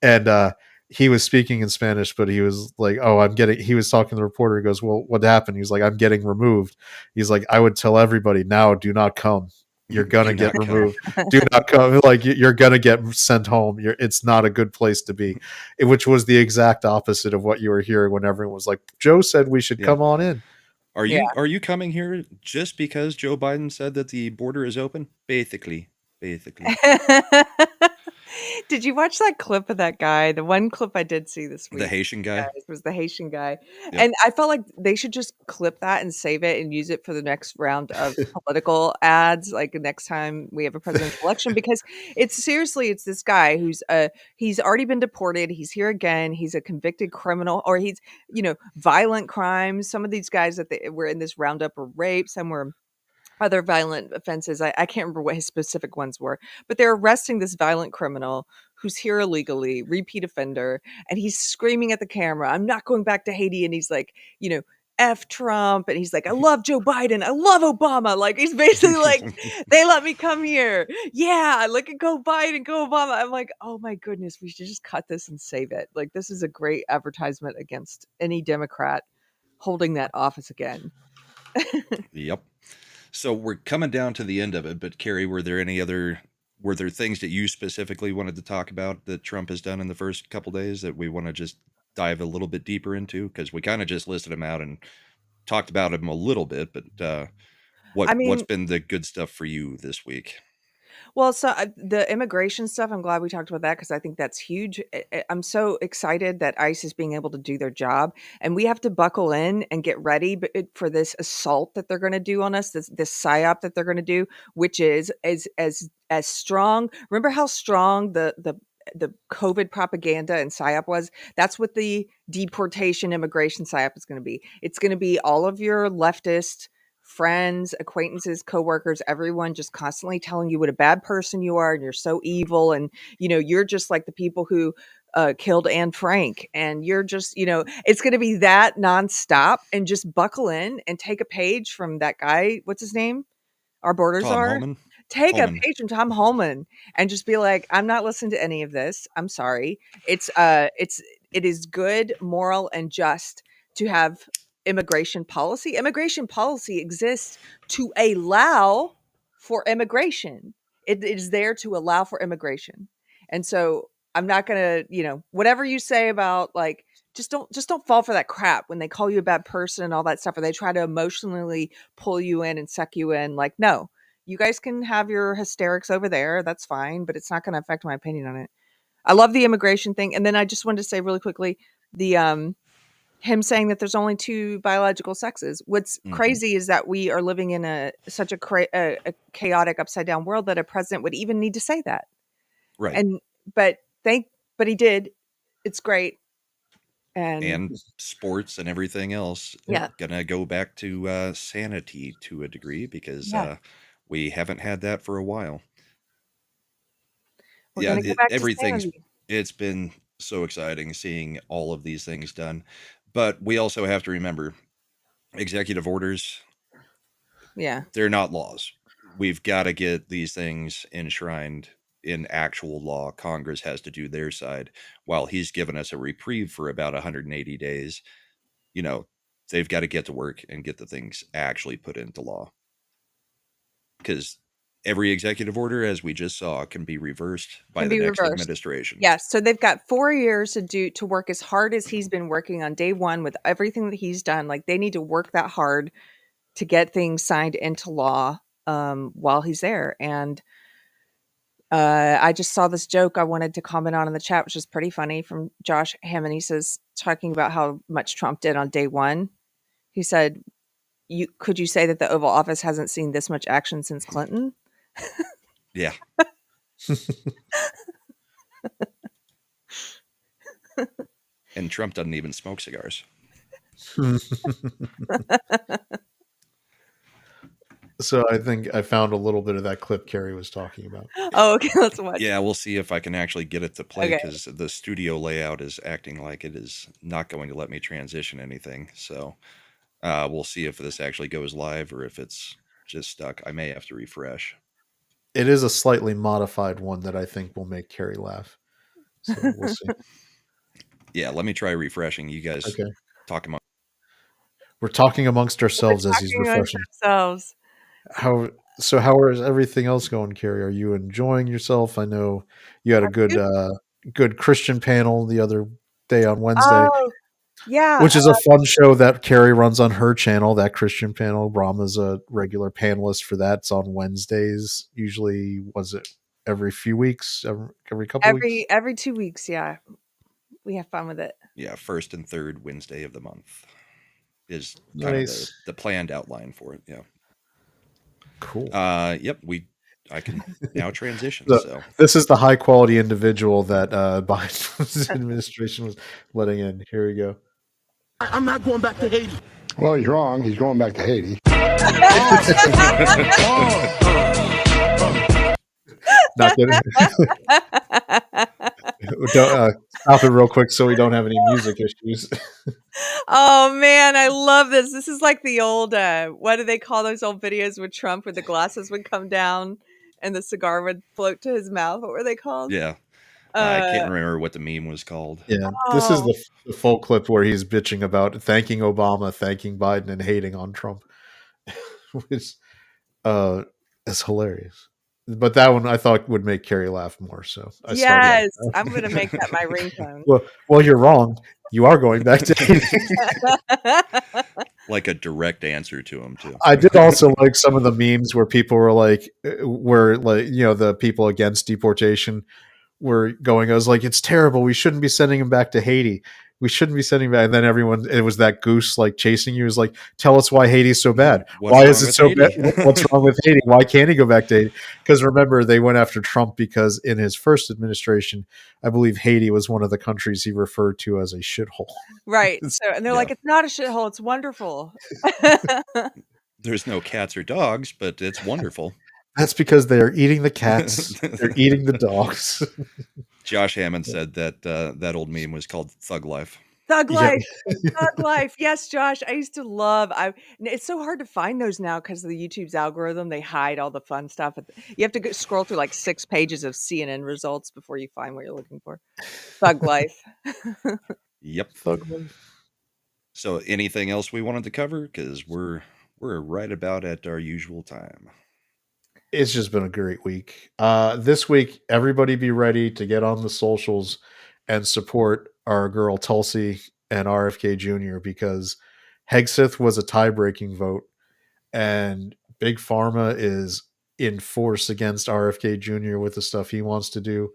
And he was speaking in Spanish, but he was like, he was talking to the reporter. He goes, well, what happened? He's like, I'm getting removed. He's like, I would tell everybody now, do not come. You're going to get removed. Do not come. Like, you're going to get sent home. It's not a good place to be, which was the exact opposite of what you were hearing when everyone was like, Joe said we should come on in. Are you coming here just because Joe Biden said that the border is open? Basically. Did you watch that clip of that guy? The one clip I did see this week. The Haitian guy? Was the Haitian guy. Yep. And I felt like they should just clip that and save it and use it for the next round of political ads, like next time we have a presidential election, because it's this guy who's he's already been deported. He's here again. He's a convicted criminal, or he's, violent crimes. Some of these guys that were in this roundup were rape. Some were other violent offenses. I can't remember what his specific ones were, but they're arresting this violent criminal who's here illegally, repeat offender, and he's screaming at the camera, I'm not going back to Haiti. And he's like, F Trump. And he's like, I love Joe Biden. I love Obama. Like, he's basically like, they let me come here. Yeah, look at go Biden, go Obama. I'm like, oh my goodness, we should just cut this and save it. Like, this is a great advertisement against any Democrat holding that office again. Yep. So we're coming down to the end of it, but Carrie, were there things that you specifically wanted to talk about that Trump has done in the first couple days that we want to just dive a little bit deeper into? Because we kind of just listed them out and talked about them a little bit, but what's been the good stuff for you this week? Well, so the immigration stuff, I'm glad we talked about that, because I think that's huge. I'm so excited that ICE is being able to do their job, and we have to buckle in and get ready for this assault that they're going to do on us, this psyop that they're going to do, which is as strong. Remember how strong the COVID propaganda and psyop was? That's what the deportation immigration psyop is going to be. It's going to be all of your leftist friends, acquaintances, coworkers, everyone just constantly telling you what a bad person you are and you're so evil, and you're just like the people who killed Anne Frank, and you're just it's going to be that nonstop. And just buckle in and take a page from that guy. What's his name? Our borders Tom are. Homan? Take Homan. a page from Tom Homan and just be like, I'm not listening to any of this. I'm sorry. It is good, moral, and just to have immigration policy. Immigration policy exists to allow for immigration. It is there to allow for immigration. And so I'm not gonna, whatever you say about like, just don't fall for that crap when they call you a bad person and all that stuff, or they try to emotionally pull you in and suck you in. Like, no, you guys can have your hysterics over there. That's fine, but it's not going to affect my opinion on it. I love the immigration thing. And then I just wanted to say really quickly, the him saying that there's only 2 biological sexes. What's crazy is that we are living in such a chaotic upside down world that a president would even need to say that. Right. And but he did. It's great. And sports and everything else. Yeah. Gonna go back to sanity to a degree because we haven't had that for a while. We're gonna go back to everything's sanity. It's been so exciting seeing all of these things done. But we also have to remember executive orders, they're not laws. We've got to get these things enshrined in actual law. Congress has to do their side. While he's given us a reprieve for about 180 days, they've got to get to work and get the things actually put into law. Because every executive order, as we just saw, can be reversed by the next administration. Yes. So they've got 4 years to work as hard as he's been working on day one with everything that he's done. Like, they need to work that hard to get things signed into law while he's there. And I just saw this joke I wanted to comment on in the chat, which is pretty funny, from Josh Hammond. He says, talking about how much Trump did on day one. He said, could you say that the Oval Office hasn't seen this much action since Clinton? Yeah. And Trump doesn't even smoke cigars. So I think I found a little bit of that clip Carrie was talking about. Oh, okay. Let's watch. Yeah, we'll see if I can actually get it to play, because the studio layout is acting like it is not going to let me transition anything. So we'll see if this actually goes live or if it's just stuck. I may have to refresh. It is a slightly modified one that I think will make Carrie laugh. So we'll see. Yeah, let me try refreshing. You guys talk among. We're talking amongst ourselves as he's refreshing. How is everything else going, Carrie? Are you enjoying yourself? I know you had a good Christian panel the other day on Wednesday. Oh, yeah. Which is a fun show that Carrie runs on her channel, that Christian panel. Brahma's a regular panelist for that. It's on Wednesdays. Usually, was it every few weeks? Every couple weeks? Every 2 weeks, yeah. We have fun with it. Yeah, first and third Wednesday of the month is kind of the planned outline for it. Yeah. Cool. Yep. I can now transition. So this is the high quality individual that Biden's administration was letting in. Here we go. I'm not going back to Haiti. Well, he's wrong. He's going back to Haiti. Not kidding. Stop it real quick so we don't have any music issues. Oh man, I love this. This is like the old what do they call those old videos with Trump where the glasses would come down and the cigar would float to his mouth? What were they called? Yeah. I can't remember what the meme was called. Yeah. This is the full clip where he's bitching about thanking Obama, thanking Biden, and hating on Trump. Which is hilarious. But that one I thought would make Carrie laugh more. So I'm going to make that my ringtone. Well, you're wrong. You are going back to Haiti. Like a direct answer to him too. I did also like some of the memes where people were like, the people against deportation were going, I was like, it's terrible. We shouldn't be sending him back to Haiti. We shouldn't be sending him back. And then it was that goose like chasing you. It was like, tell us why Haiti's so bad. Why is it so bad? What's wrong with Haiti? Why can't he go back to Haiti? Because remember, they went after Trump because in his first administration, I believe Haiti was one of the countries he referred to as a shithole. Right. So, and they're like, it's not a shithole. It's wonderful. There's no cats or dogs, but it's wonderful. That's because they're eating the cats. They're eating the dogs. Josh Hammond said that that old meme was called Thug Life. Thug Life. Thug Life. Yes, Josh. I used to love. It's so hard to find those now because of the YouTube's algorithm. They hide all the fun stuff. You have to scroll through like 6 pages of CNN results before you find what you're looking for. Thug Life. Yep. Thug Life. So anything else we wanted to cover? Because we're right about at our usual time. It's just been a great week. This week, everybody be ready to get on the socials and support our girl Tulsi and RFK Jr. because Hegseth was a tie-breaking vote, and Big Pharma is in force against RFK Jr. with the stuff he wants to do.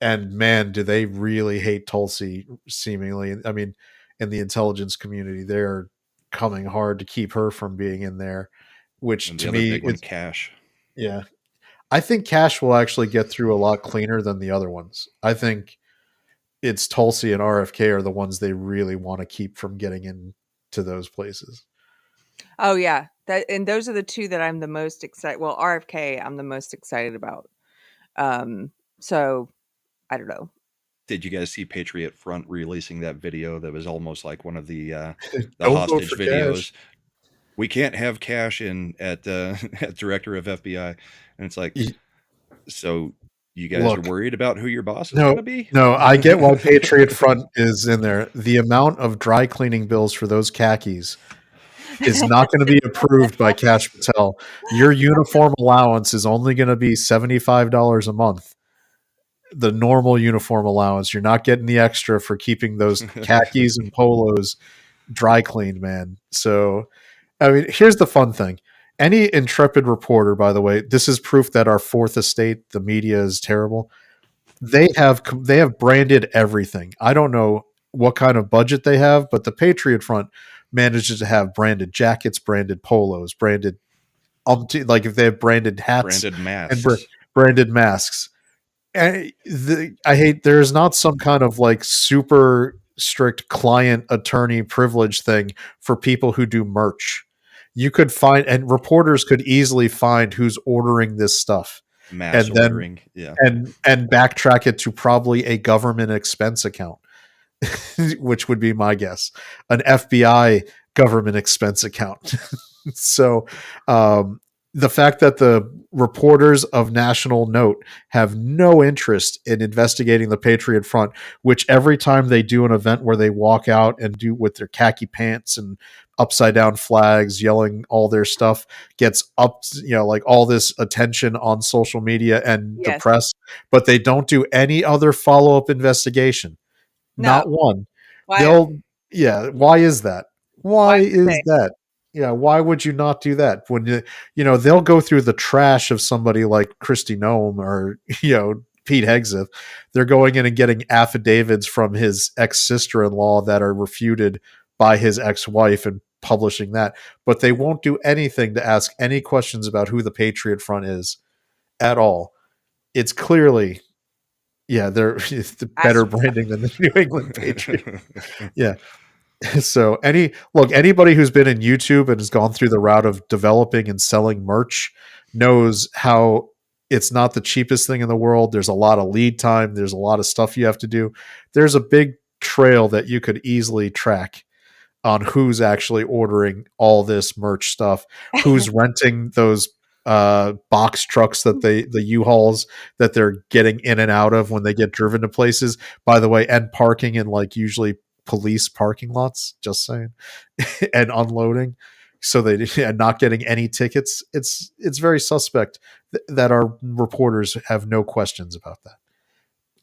And man, do they really hate Tulsi, seemingly. I mean, in the intelligence community, they're coming hard to keep her from being in there, which And the to other me, big one, it's, Cash. yeah. I think Cash will actually get through a lot cleaner than the other ones. I think it's Tulsi and RFK are the ones they really want to keep from getting into those places. Oh yeah, and those are the two that I'm the most excited. Well, RFK, I'm the most excited about. So I don't know. Did you guys see Patriot Front releasing that video that was almost like one of the Don't vote hostage for videos? Cash. We can't have Cash in at at director of FBI, and it's like, so you guys are Look, worried about who your boss is going to no, be? no, I get why Patriot Front is in there. The amount of dry cleaning bills for those khakis is not going to be approved by Cash Patel. Your uniform allowance is only going to be $75 a month. The normal uniform allowance. You're not getting the extra for keeping those khakis and polos dry cleaned, man. So, I mean, here's the fun thing. Any intrepid reporter, by the way, this is proof that our fourth estate, the media, is terrible. They have branded everything. I don't know what kind of budget they have, but the Patriot Front manages to have branded jackets, branded polos, branded like if they have branded hats Branded and masks. branded masks. I hate there's not some kind of like super strict client attorney privilege thing for people who do merch. You could find, and reporters could easily find who's ordering this stuff, Mass and then ordering. Yeah. and backtrack it to probably a government expense account, which would be my guess, an FBI government expense account. So, the fact that the reporters of national note have no interest in investigating the Patriot Front, which every time they do an event where they walk out and do with their khaki pants and upside down flags, yelling all their stuff, gets up, like all this attention on social media and the Yes. press, but they don't do any other follow up investigation. No. Not one. Why? Why is that? Why would is they? that? Yeah, why would you not do that? When they'll go through the trash of somebody like Kristi Noem or Pete Hegseth. They're going in and getting affidavits from his ex-sister-in-law that are refuted by his ex-wife and publishing that, but they won't do anything to ask any questions about who the Patriot Front is at all. It's clearly, it's the better branding than the New England Patriots. Yeah. So anybody who's been in YouTube and has gone through the route of developing and selling merch knows how it's not the cheapest thing in the world. There's a lot of lead time. There's a lot of stuff you have to do. There's a big trail that you could easily track on who's actually ordering all this merch stuff, who's renting those box trucks that the U-Hauls that they're getting in and out of when they get driven to places, by the way, and parking in like usually police parking lots, just saying, and unloading, so they and not getting any tickets. It's very suspect that our reporters have no questions about that.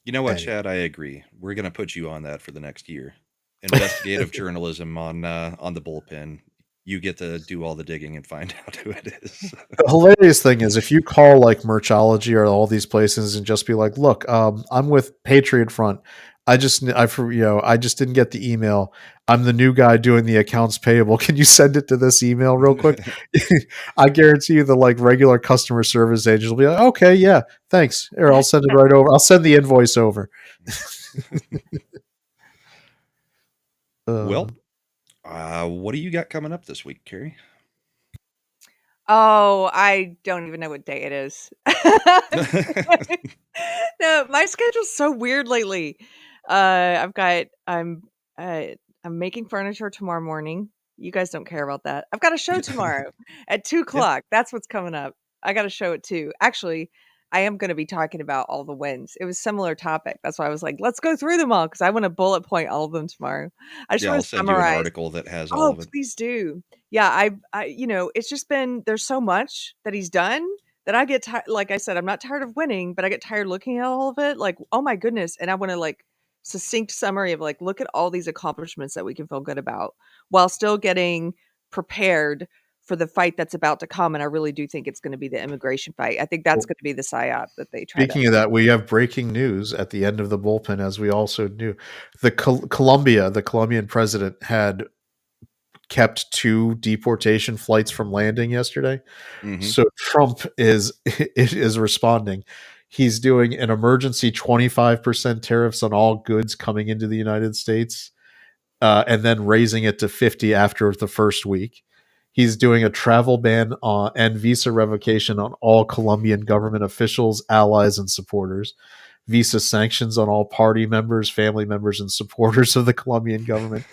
You know what, Chad? I agree. We're going to put you on that for the next year. Investigative journalism on the Bullpen. You get to do all the digging and find out who it is. The hilarious thing is if you call like Merchology or all these places and just be like, look, I'm with Patriot Front. I just didn't get the email. I'm the new guy doing the accounts payable. Can you send it to this email real quick? I guarantee you the like regular customer service agent will be like, okay, yeah, thanks. Here, I'll send it right over. I'll send the invoice over. Well, what do you got coming up this week, Carrie? Oh, I don't even know what day it is. No, my schedule's so weird lately. I'm making furniture tomorrow morning. You guys don't care about that. I've got a show tomorrow at 2:00. Yeah. That's what's coming up. I got a show at 2:00. Actually, I am going to be talking about all the wins. It was a similar topic. That's why I was like, let's go through them all because I want to bullet point all of them tomorrow. I just want I'll to send you summarize an article that has all of it. Please do. Yeah, I it's just been there's so much that he's done then I get tired. Like I said, I'm not tired of winning, but I get tired looking at all of it. Like, oh my goodness. And I want to like succinct summary of like, look at all these accomplishments that we can feel good about while still getting prepared for the fight that's about to come. And I really do think it's going to be the immigration fight. I think that's going to be the psyop that they try to. Speaking of that, we have breaking news at the end of the bullpen, as we also knew. The Colombian president had kept 2 deportation flights from landing yesterday. So Trump is responding. He's doing an emergency 25% tariffs on all goods coming into the United States, and then raising it to 50 after the first week. He's doing a travel ban and visa revocation on all Colombian government officials, allies, and supporters. Visa sanctions on all party members, family members, and supporters of the Colombian government.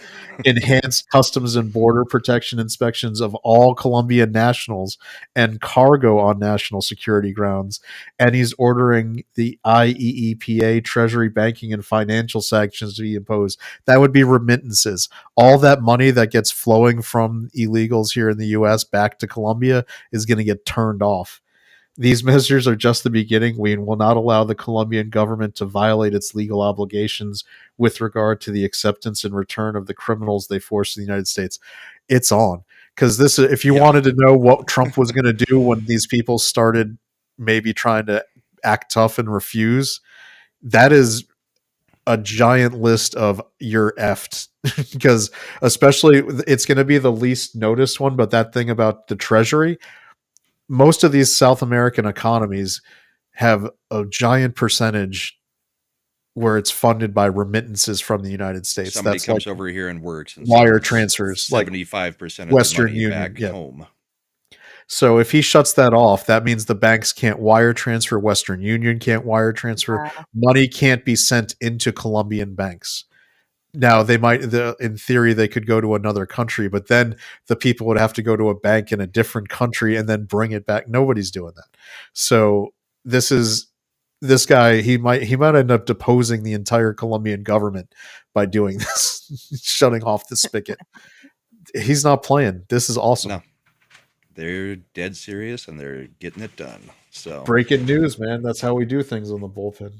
Enhanced customs and border protection inspections of all Colombian nationals and cargo on national security grounds. And he's ordering the IEEPA, Treasury, banking, and financial sanctions to be imposed. That would be remittances. All that money that gets flowing from illegals here in the U.S. back to Colombia is going to get turned off. These measures are just the beginning. We will not allow the Colombian government to violate its legal obligations with regard to the acceptance and return of the criminals they forced to the United States. It's on. Because this, if you wanted to know what Trump was going to do when these people started maybe trying to act tough and refuse, that is a giant list of you're effed. Because especially, it's going to be the least noticed one, but that thing about the Treasury, most of these South American economies have a giant percentage where it's funded by remittances from the United States. Somebody That's comes like over here and works and wire transfers, 75% of Western the money Union, back yeah. home. So if he shuts that off, that means the banks can't wire transfer. Western Union can't wire transfer. Money can't be sent into Colombian banks. Now they might, in theory, they could go to another country, but then the people would have to go to a bank in a different country and then bring it back. Nobody's doing that. So this guy, he might end up deposing the entire Colombian government by doing this, shutting off the spigot. He's not playing. This is awesome. No, they're dead serious and they're getting it done. So breaking news, man. That's how we do things on the bullpen.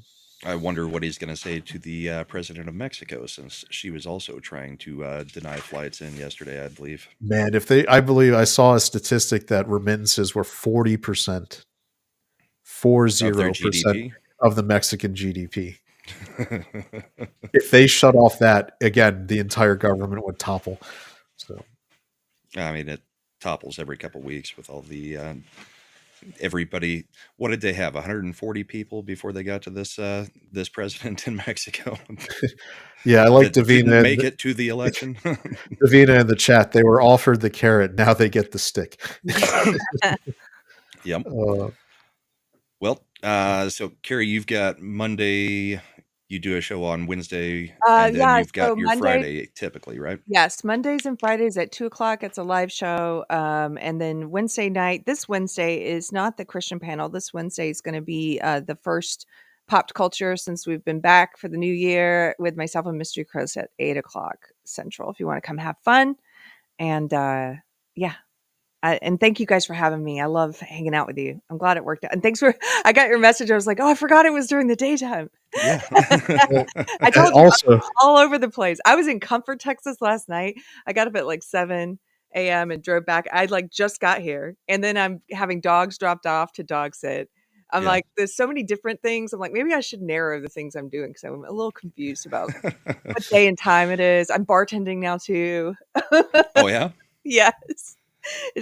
I wonder what he's going to say to the president of Mexico, since she was also trying to deny flights in yesterday, I believe. Man, I believe I saw a statistic that remittances were 40%, 40% of the Mexican GDP. If they shut off that, again, the entire government would topple. So, I mean, it topples every couple of weeks with all the everybody. What did they have? 140 people before they got to this president in Mexico. Yeah, I like Davina. Make it to the election. Davina in the chat. They were offered the carrot. Now they get the stick. Yep. Well, so Carrie, you've got Monday. You do a show on Wednesday, and then you've got your Monday, Friday typically, right? Yes, Mondays and Fridays at 2:00. It's a live show, and then Wednesday night. This Wednesday is not the Christian panel. This Wednesday is going to be the first Pop Culture since we've been back for the new year with myself and Mystery Chris at 8:00 Central. If you want to come have fun, and yeah. And thank you guys for having me. I love hanging out with you. I'm glad it worked out. And thanks for, I got your message. I was like, oh, I forgot it was during the daytime. Yeah. I told you, also, all over the place. I was in Comfort, Texas last night. I got up at like 7 a.m. and drove back. I like just got here. And then I'm having dogs dropped off to dog sit. I'm like, there's so many different things. I'm like, maybe I should narrow the things I'm doing because I'm a little confused about what day and time it is. I'm bartending now too. Oh, yeah? Yes.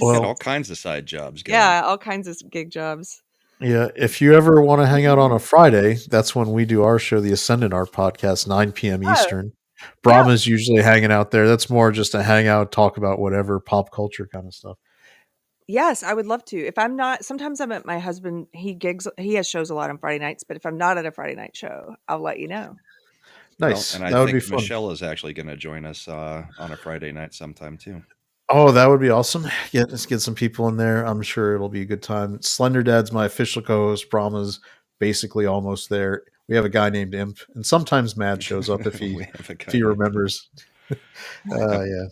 Well, all kinds of side jobs going. Yeah, all kinds of gig jobs. Yeah, if you ever want to hang out on a Friday, that's when we do our show, the Ascendant Art Podcast, 9 p.m. Eastern. Brahma's usually hanging out there. That's more just a hangout, talk about whatever, pop culture kind of stuff. Yes, I would love to. If I'm not, sometimes I'm at my husband. He has shows a lot on Friday nights, but if I'm not at a Friday night show, I'll let you know. Nice. Well, and I think Michelle is actually going to join us on a Friday night sometime too. Oh, that would be awesome. Yeah, let's get some people in there. I'm sure it'll be a good time. Slender Dad's my official co-host. Brahma's basically almost there. We have a guy named Imp, and sometimes Matt shows up if he remembers. Yeah.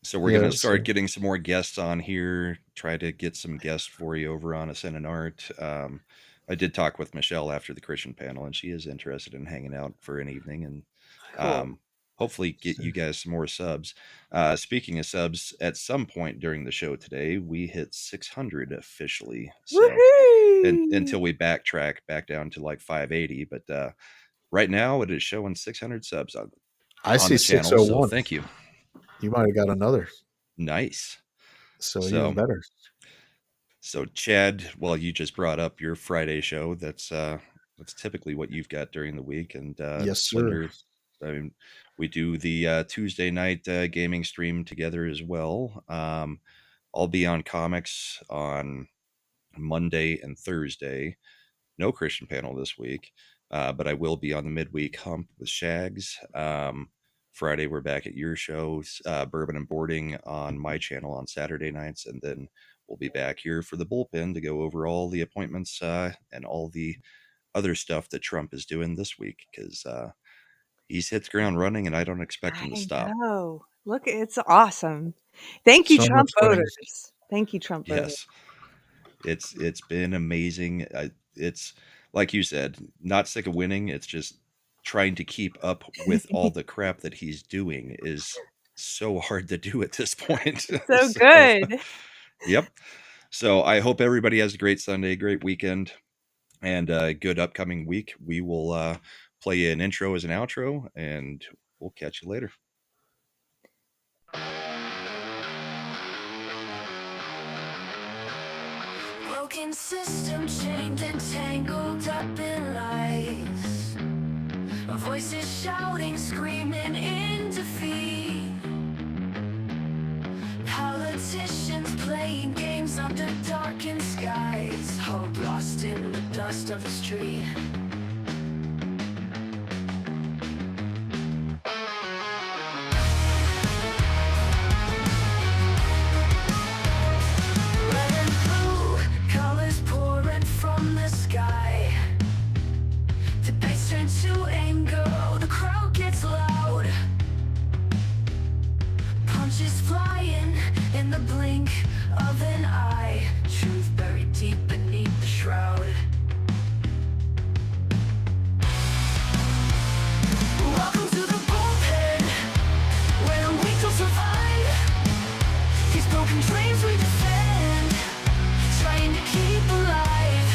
So we're Yeah, going to so start getting some more guests on here, try to get some guests for you over on Ascend and Art. I did talk with Michelle after the Christian panel, and she is interested in hanging out for an evening and Cool. hopefully get you guys some more subs. Speaking of subs, at some point during the show today, we hit 600 officially. So Woohoo! until we backtrack back down to like 580, but right now it is showing 600 subs I on see the channel. So 601. thank you. You might have got another, Nice. so So even better. So Chad, well, you just brought up your Friday show. That's typically what you've got during the week, and Yes, sir. Slender. I mean, we do the Tuesday night gaming stream together as well. I'll be on comics on Monday and Thursday. No Christian panel this week, but I will be on the midweek hump with Shags. Friday, we're back at your shows, Bourbon and Boarding on my channel on Saturday nights, and then we'll be back here for the Bullpen to go over all the appointments and all the other stuff that Trump is doing this week, because he's hit the ground running, and I don't expect him to I stop. know. Look, it's awesome. Thank you, So Trump much winning. voters. Thank you, Trump voters. Yes, it's been amazing. It's like you said, not sick of winning. It's just trying to keep up with all the crap that he's doing is so hard to do at this point. So good. Yep. So I hope everybody has a great Sunday, great weekend, and a good upcoming week. We will play you an intro as an outro, and we'll catch you later. Broken system chained and tangled up in lies. Voices shouting, screaming in defeat. Politicians playing games under darkened skies. Hope lost in the dust of the street. Red and blue, colors pouring from the sky. Debates turn to anger, the crowd gets loud. Punches flying in the blink of an eye. Truth buried deep beneath the shroud. Welcome to the bullpen, where the weak will survive. These broken dreams we defend, trying to keep alive.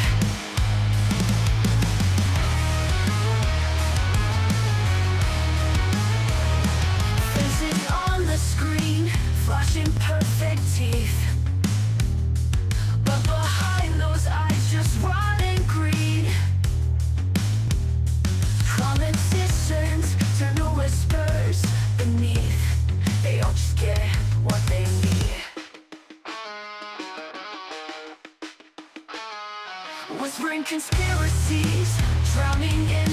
Faces on the screen, flashing perfect teeth. But behind those eyes, just rotting greed. Politicians turn to whispers beneath. They all just get what they need. Whispering conspiracies, drowning in